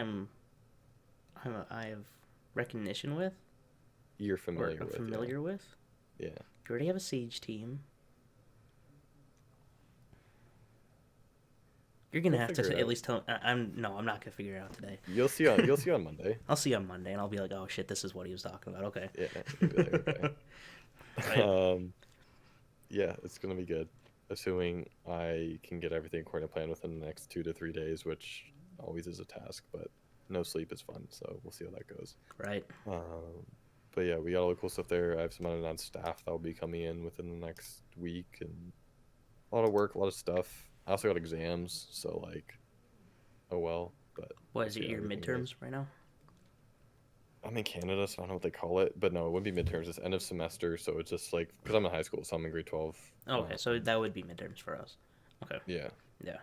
I have recognition with? You're familiar with. Familiar with? Yeah. You already have a Siege team. You're gonna have to at least tell. I'm not gonna figure it out today. You'll see on Monday. I'll see on Monday, and I'll be like, oh shit, this is what he was talking about. Okay. Yeah. You'll be like, okay. Yeah, it's gonna be good. Assuming I can get everything according to plan within the next 2 to 3 days, which always is a task, but no sleep is fun, so we'll see how that goes. Right. But yeah, we got all the cool stuff there. I have some unannounced staff that will be coming in within the next week, and a lot of work, a lot of stuff. I also got exams, so like, oh well. But what is it? Your midterms right now? I'm in Canada, so I don't know what they call it, but no, it wouldn't be midterms. It's end of semester, so it's just like, because I'm in high school, so I'm in grade 12. Okay, so that would be midterms for us. Okay. Yeah. Yeah.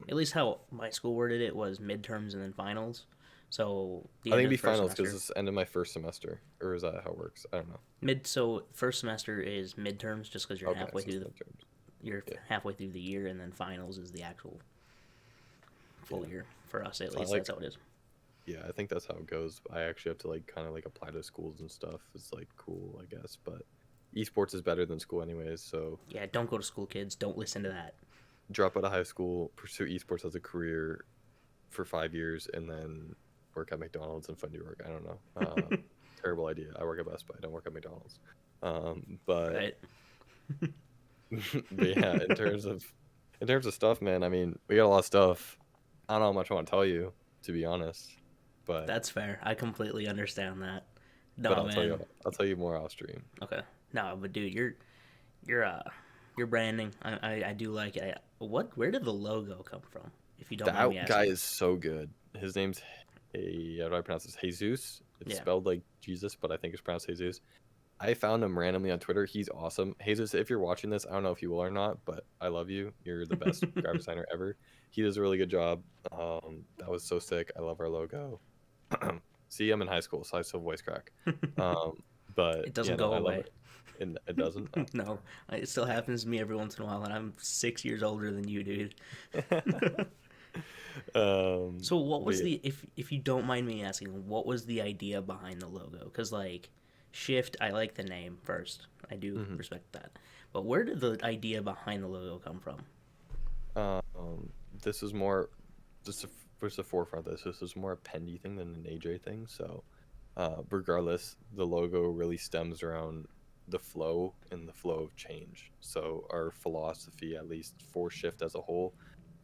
At least how my school worded it was midterms and then finals. So I think it'd be finals because it's the end of my first semester, or is that how it works? I don't know. So first semester is midterms, just because you're halfway through halfway through the year, and then finals is the actual full year for us. At least that's how it is. Yeah, I think that's how it goes. I actually have to like kind of like apply to schools and stuff. It's like cool, I guess, but esports is better than school anyways. So yeah, don't go to school, kids. Don't listen to that. Drop out of high school, pursue esports as a career for 5 years, and then work at McDonald's and fund your work. I don't know. Terrible idea. I work at Best Buy. I don't work at McDonald's. But right. But yeah, in terms of stuff, man. I mean, we got a lot of stuff. I don't know how much I want to tell you, to be honest. But that's fair. I completely understand that. No, but I'll tell you more off stream. Okay. No, but dude, your branding, I do like it. Where did the logo come from? If you don't mind me asking. That guy is so good. His name's how do I pronounce this? Jesus. It's spelled like Jesus, but I think it's pronounced Jesus. I found him randomly on Twitter. He's awesome. Jesus, if you're watching this, I don't know if you will or not, but I love you. You're the best graphic designer ever. He does a really good job. That was so sick. I love our logo. See, I'm in high school, so I still voice crack. But it doesn't go away. It doesn't? No, it still happens to me every once in a while, and I'm 6 years older than you, dude. So what was if you don't mind me asking, what was the idea behind the logo? Because like Shift, I like the name first. I do respect that. But where did the idea behind the logo come from? This is more just the forefront of this is more a Pendy thing than an AJ thing. So regardless, the logo really stems around the flow and the flow of change. So our philosophy, at least for Shift as a whole,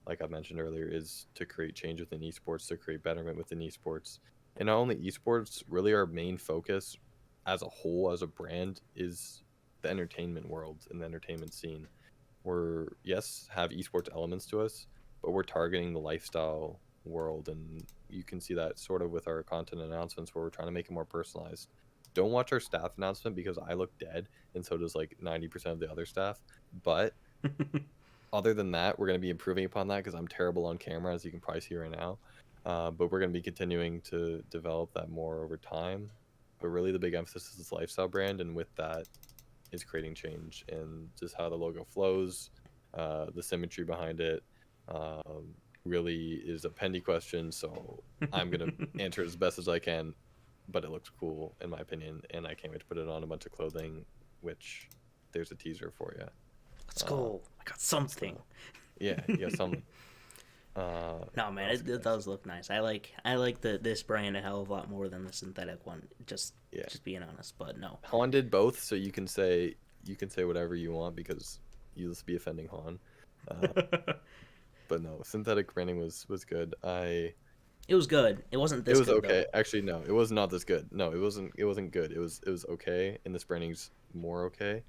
like I mentioned earlier, is to create change within esports, to create betterment within esports. And not only esports, really our main focus as a whole, as a brand, is the entertainment world and the entertainment scene. We're, yes, have esports elements to us, but we're targeting the lifestyle world. And you can see that sort of with our content announcements, where we're trying to make it more personalized. Don't watch our staff announcement because I look dead, and so does like 90% of the other staff. But other than that, we're going to be improving upon that because I'm terrible on camera, as you can probably see right now. But we're going to be continuing to develop that more over time. But really, the big emphasis is lifestyle brand, and with that is creating change and just how the logo flows, the symmetry behind it. Really is a pendy question, so I'm going to answer it as best as I can. But it looks cool, in my opinion, and I can't wait to put it on a bunch of clothing, which there's a teaser for you. Let's go. I got something. So, yeah, something. No, man, it does look nice. I like this brand a hell of a lot more than the synthetic one. Just being honest, but no. Han did both, so you can say whatever you want because you'll just be offending Han. But no, synthetic branding was good. It was good. It wasn't this good. It was okay. Though. Actually, no, it was not this good. No, it wasn't good. It was okay, and this branding's more okay.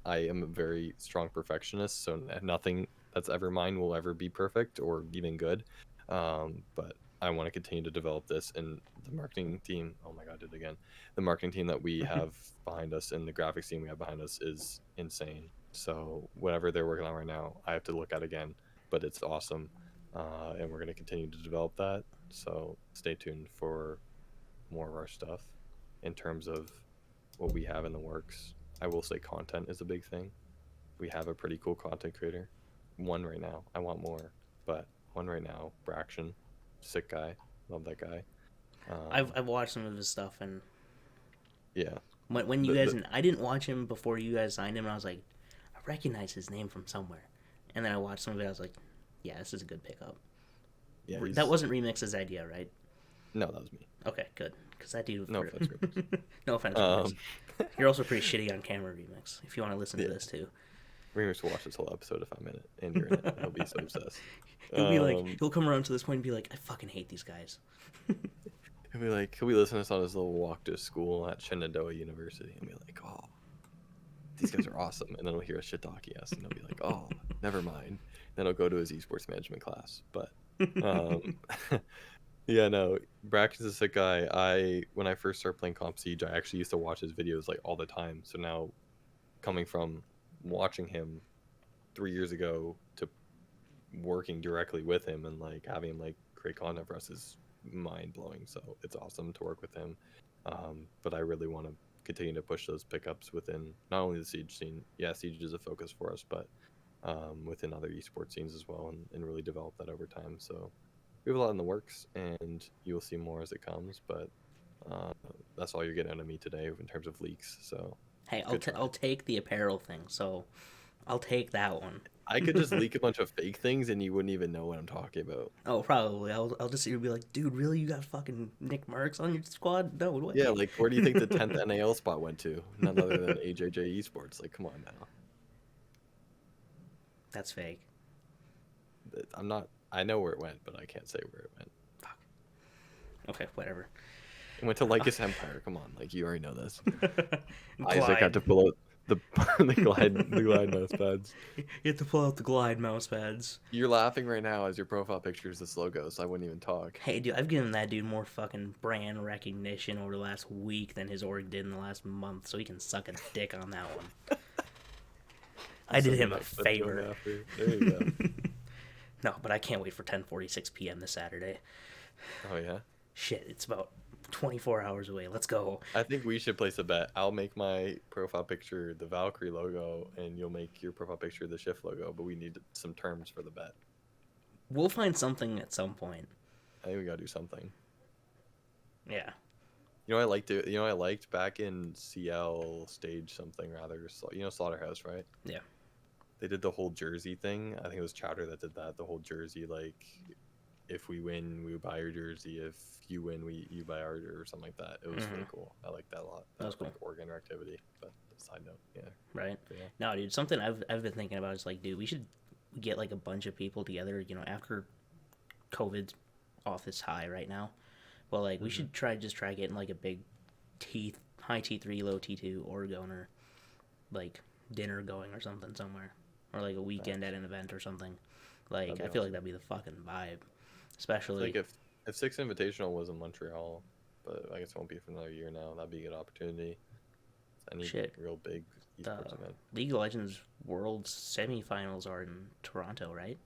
I am a very strong perfectionist, so nothing that's ever mine will ever be perfect or even good. But I want to continue to develop this, and the marketing team, oh my god, I did it again. The marketing team that we have behind us and the graphics team we have behind us is insane. So whatever they're working on right now, I have to look at again, but it's awesome. And we're going to continue to develop that. So stay tuned for more of our stuff in terms of what we have in the works. I will say content is a big thing. We have a pretty cool content creator. One right now. I want more, but one right now. Braction, sick guy. Love that guy. I've watched some of his stuff, and yeah. When you guys, I didn't watch him before you guys signed him, and I was like, I recognize his name from somewhere. And then I watched some of it. I was like, yeah, this is a good pickup. Yeah, that wasn't Remix's idea, right? No, that was me. Okay, good. Because that dude. No offense, Remix. No offense, Remix. You're also pretty shitty on camera, Remix. If you want to listen to this too. Remix will watch this whole episode if I'm in it, and you're in it. He'll be so obsessed. He'll be like, he'll come around to this point and be like, I fucking hate these guys. He'll be like, he'll be listening to us on his little walk to school at Shenandoah University, and be like, oh, these guys are awesome. And then he'll hear a shit talkie us, and he'll be like, oh, never mind. Then he'll go to his esports management class. But yeah, no, Bracken's a sick guy. When I first started playing Comp Siege, I actually used to watch his videos like all the time. So now, coming from watching him 3 years ago to working directly with him and like having him like create content for us is mind blowing. So it's awesome to work with him. But I really want to continue to push those pickups within not only the Siege scene. Yeah, Siege is a focus for us, but within other esports scenes as well, and really develop that over time. So we have a lot in the works, and you'll see more as it comes. But that's all you're getting out of me today in terms of leaks. So hey, I'll take the apparel thing. So I'll take that one. I could just leak a bunch of fake things, and you wouldn't even know what I'm talking about. Oh, probably. I'll just be like, dude, really? You got fucking Nick Marks on your squad? No, what? Yeah, like where do you think the 10th NAL spot went to? None other than AJJ Esports. Like, come on now. That's fake. I'm not. I know where it went, but I can't say where it went. Fuck. Okay, whatever. It went to Lycus Empire. Come on, like you already know this. Isaac had to pull out the glide mouse pads. You have to pull out the glide mouse pads. You're laughing right now as your profile picture is this logo, so I wouldn't even talk. Hey, dude, I've given that dude more fucking brand recognition over the last week than his org did in the last month, so he can suck a dick on that one. I did him a favor. There you go. No, but I can't wait for 10:46 p.m. this Saturday. Oh yeah. Shit, it's about 24 hours away. Let's go. I think we should place a bet. I'll make my profile picture the Valkyrie logo, and you'll make your profile picture the Shift logo. But we need some terms for the bet. We'll find something at some point. I think we gotta do something. Yeah. You know what I liked it. You know what I liked back in CL stage something rather. You know Slaughterhouse, right? Yeah. They did the whole jersey thing. I think it was Chowder that did that. The whole jersey, like, if we win, we buy your jersey. If you win, you buy our jersey or something like that. It was really cool. I like that a lot. That was cool. Like organ activity. But side note, yeah. Right. But, yeah. No, dude, something I've been thinking about is like, dude, we should get like a bunch of people together, you know, after COVID's off this high right now. Well, like we should try getting like a big high T3, low T2 Oregon or like dinner going or something somewhere, or like a weekend at an event or something. Like I feel like that'd be the fucking vibe, especially like if Six Invitational was in Montreal, but I guess it won't be for another year now. That'd be a good opportunity. I need real big esports event. League of Legends Worlds semifinals are in Toronto, right?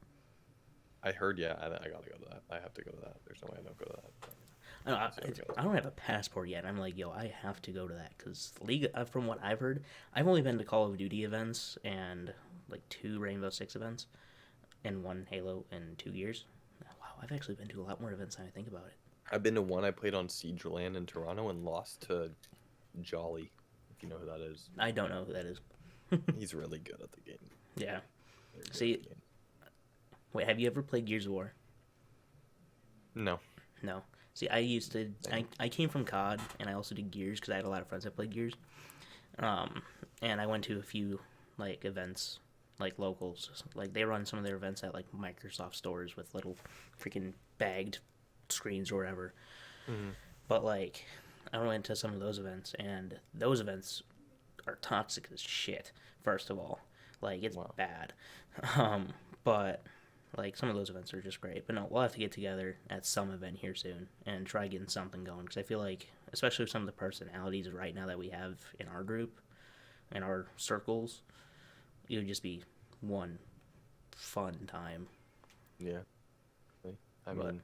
I heard, yeah. I gotta go to that. I have to go to that. There's no way I don't go to that. I don't have a passport yet. I'm like, yo, I have to go to that because League. From what I've heard, I've only been to Call of Duty events and like 2 Rainbow Six events, and 1 Halo in 2 years. Wow, I've actually been to a lot more events than I think about it. I've been to one. I played on Siege Land in Toronto and lost to Jolly. If you know who that is. I don't know who that is. He's really good at the game. Yeah. See, wait, have you ever played Gears of War? No. No. See, I used to. I came from COD, and I also did Gears because I had a lot of friends that played Gears. And I went to a few like events, like locals. Like they run some of their events at like Microsoft stores with little freaking bagged screens or whatever. Mm-hmm. But like, I went to some of those events, and those events are toxic as shit. First of all, like it's bad. But like some of those events are just great. But no, we'll have to get together at some event here soon and try getting something going because I feel like, especially with some of the personalities right now that we have in our group, in our circles, it would just be one fun time. Yeah. I mean,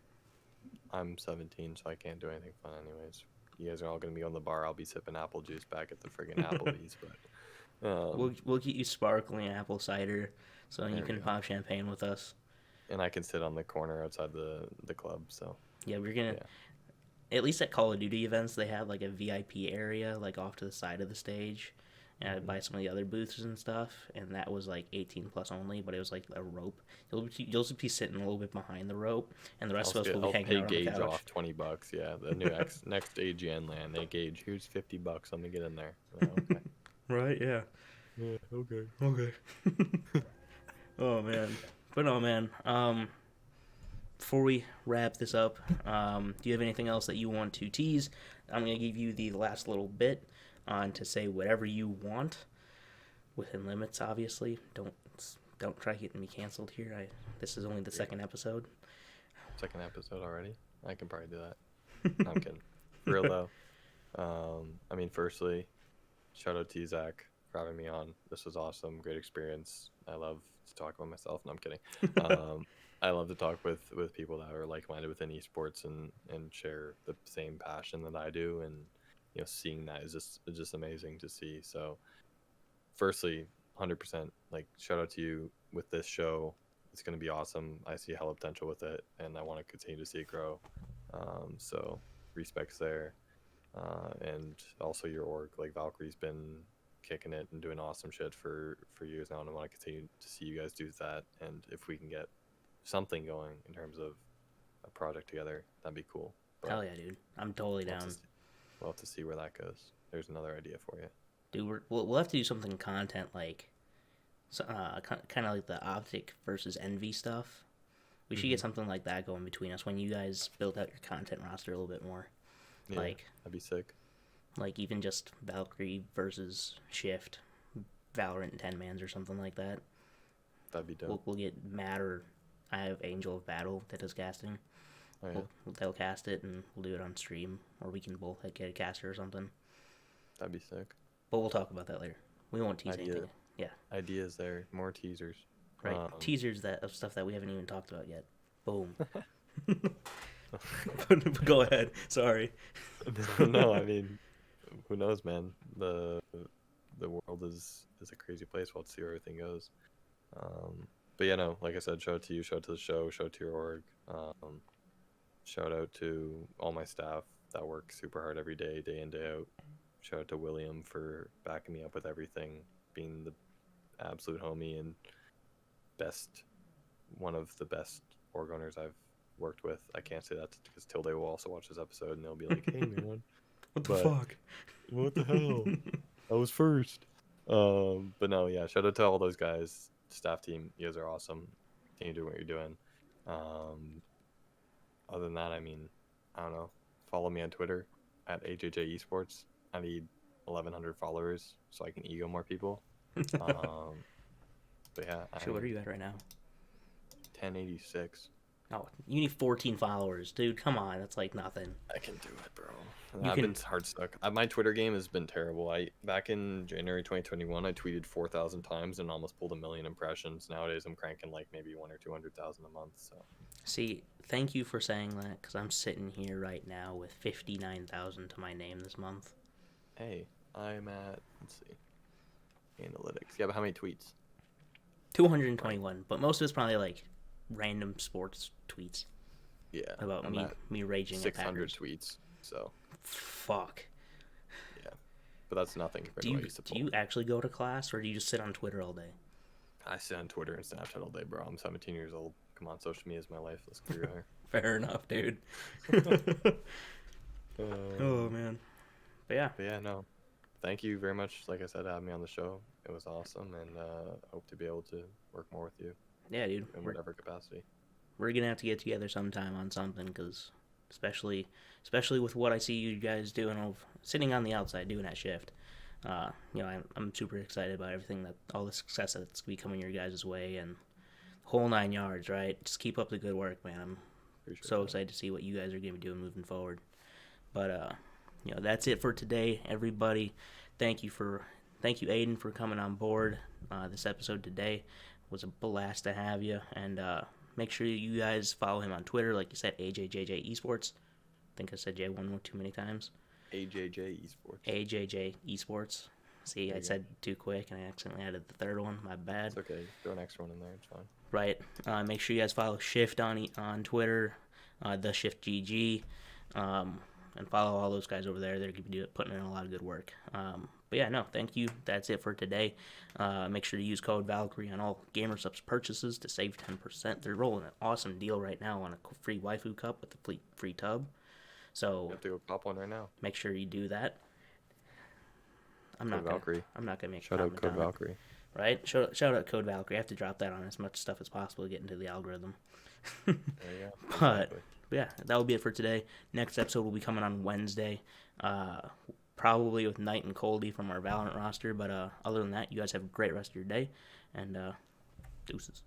I'm 17, so I can't do anything fun anyways. You guys are all gonna be on the bar. I'll be sipping apple juice back at the friggin' Applebee's, but we'll get you sparkling apple cider so you can pop champagne with us. And I can sit on the corner outside the club. So yeah, we're gonna. Yeah. At least at Call of Duty events, they have like a VIP area like off to the side of the stage, and I'd buy some of the other booths and stuff. And that was like 18 plus only, but it was like a rope. You'll just be sitting a little bit behind the rope, and the rest of us will be hanging out on the couch. I'll pay gauge off $20. Yeah, the new next AGN LAN, they gauge. Here's $50. Let me get in there. Oh, okay. Right? Yeah. Yeah. Okay. Oh man. But no, man. Before we wrap this up, do you have anything else that you want to tease? I'm gonna give you the last little bit on to say whatever you want, within limits, obviously. Don't try getting me canceled here. This is only the second episode. Second episode already? I can probably do that. I'm kidding. For real though. I mean, firstly, shout out to you, Zach, for having me on. This was awesome. Great experience. I love to talk about myself. No, I'm kidding. I love to talk with people that are like-minded within esports and share the same passion that I do, and you know, seeing that is just amazing to see. So firstly, 100% like shout out to you with this show. It's going to be awesome. I see hella potential with it, and I want to continue to see it grow. So respects there. And also your org, like Valkyrie's been kicking it and doing awesome shit for years now, and I want to continue to see you guys do that. And if we can get something going in terms of a project together, that'd be cool. But hell yeah, dude. I'm totally down. We'll have to see where that goes. There's another idea for you. Dude, we'll have to do something content like, kind of like the Optic versus Envy stuff. We should get something like that going between us when you guys build out your content roster a little bit more. Yeah, like that'd be sick. Like even just Valkyrie versus Shift, Valorant 10-mans or something like that. That'd be dope. We'll get Matt, or I have Angel of Battle that does casting. Oh, yeah. They'll cast it and we'll do it on stream, or we can both get a caster or something. That'd be sick. But we'll talk about that later. We won't tease anything. Yeah. Ideas there. More teasers. Right. Teasers of stuff that we haven't even talked about yet. Boom. Go ahead. Sorry. No, I mean, who knows, man? The world is a crazy place. We'll have to see where everything goes. But yeah, no, like I said, shout out to you, shout out to the show, shout out to your org. Shout out to all my staff that work super hard every day, day in, day out. Shout out to William for backing me up with everything, being the absolute homie and one of the best org owners I've worked with. I can't say that because Tilde will also watch this episode and they'll be like, hey man, what the fuck? What the hell? I was first. But no, yeah, shout out to all those guys. staff team. You guys are awesome. Continue doing what you're doing. Other than that, I mean, I don't know. Follow me on Twitter at AJJ Esports. I need 1,100 followers so I can ego more people. But yeah. Sure, what are you at right now? 1086. Oh, you need 14 followers, dude. Come on, that's like nothing. I can do it, bro. I've been hard stuck. My Twitter game has been terrible. Back in January 2021, I tweeted 4,000 times and almost pulled 1 million impressions. Nowadays, I'm cranking like maybe 100 or 200,000 a month. So, see, thank you for saying that, because I'm sitting here right now with 59,000 to my name this month. Hey, I'm at, let's see, analytics. Yeah, but how many tweets? 221, right. But most of it's probably like random sports tweets. Yeah, about me raging 600 tweets. So fuck. Yeah, but that's nothing compared to what I used to pull. Do you actually go to class, or do you just sit on Twitter all day? I sit on Twitter and Snapchat all day, bro. I'm 17 years old. Come on, social media is my life. Let's clear your hair. Fair enough, dude. Oh man. But yeah, no. Thank you very much. Like I said, having me on the show. It was awesome, and hope to be able to work more with you. Yeah, dude. In whatever capacity. We're gonna have to get together sometime on something, because especially with what I see you guys doing, sitting on the outside doing that shift. I'm super excited about everything, all the success that's gonna be coming your guys' way, and the whole 9 yards. Right, just keep up the good work, man. I'm excited to see what you guys are gonna be doing moving forward. But that's it for today, everybody. Thank you, Aiden, for coming on board this episode today. It was a blast to have you, and make sure you guys follow him on Twitter, like you said, AJJ Esports. I think I said J1 too many times. AJJ Esports. AJJ Esports. See, I said too quick, and I accidentally added the third one. My bad. It's okay. Throw an extra one in there. It's fine. Right. Make sure you guys follow Shift on Twitter, the Shift GG, and follow all those guys over there. They're putting in a lot of good work. But yeah, no, thank you. That's it for today. Make sure to use code Valkyrie on all GamerSupps purchases to save 10%. They're rolling an awesome deal right now on a free waifu cup with a free tub. So you have to go pop one right now. Make sure you do that. I'm not gonna make shout out code Valkyrie. Right? Shout out code Valkyrie. I have to drop that on as much stuff as possible to get into the algorithm. There you go. But yeah, that will be it for today. Next episode will be coming on Wednesday. Probably with Knight and Colby from our Valorant roster. But other than that, you guys have a great rest of your day. And deuces.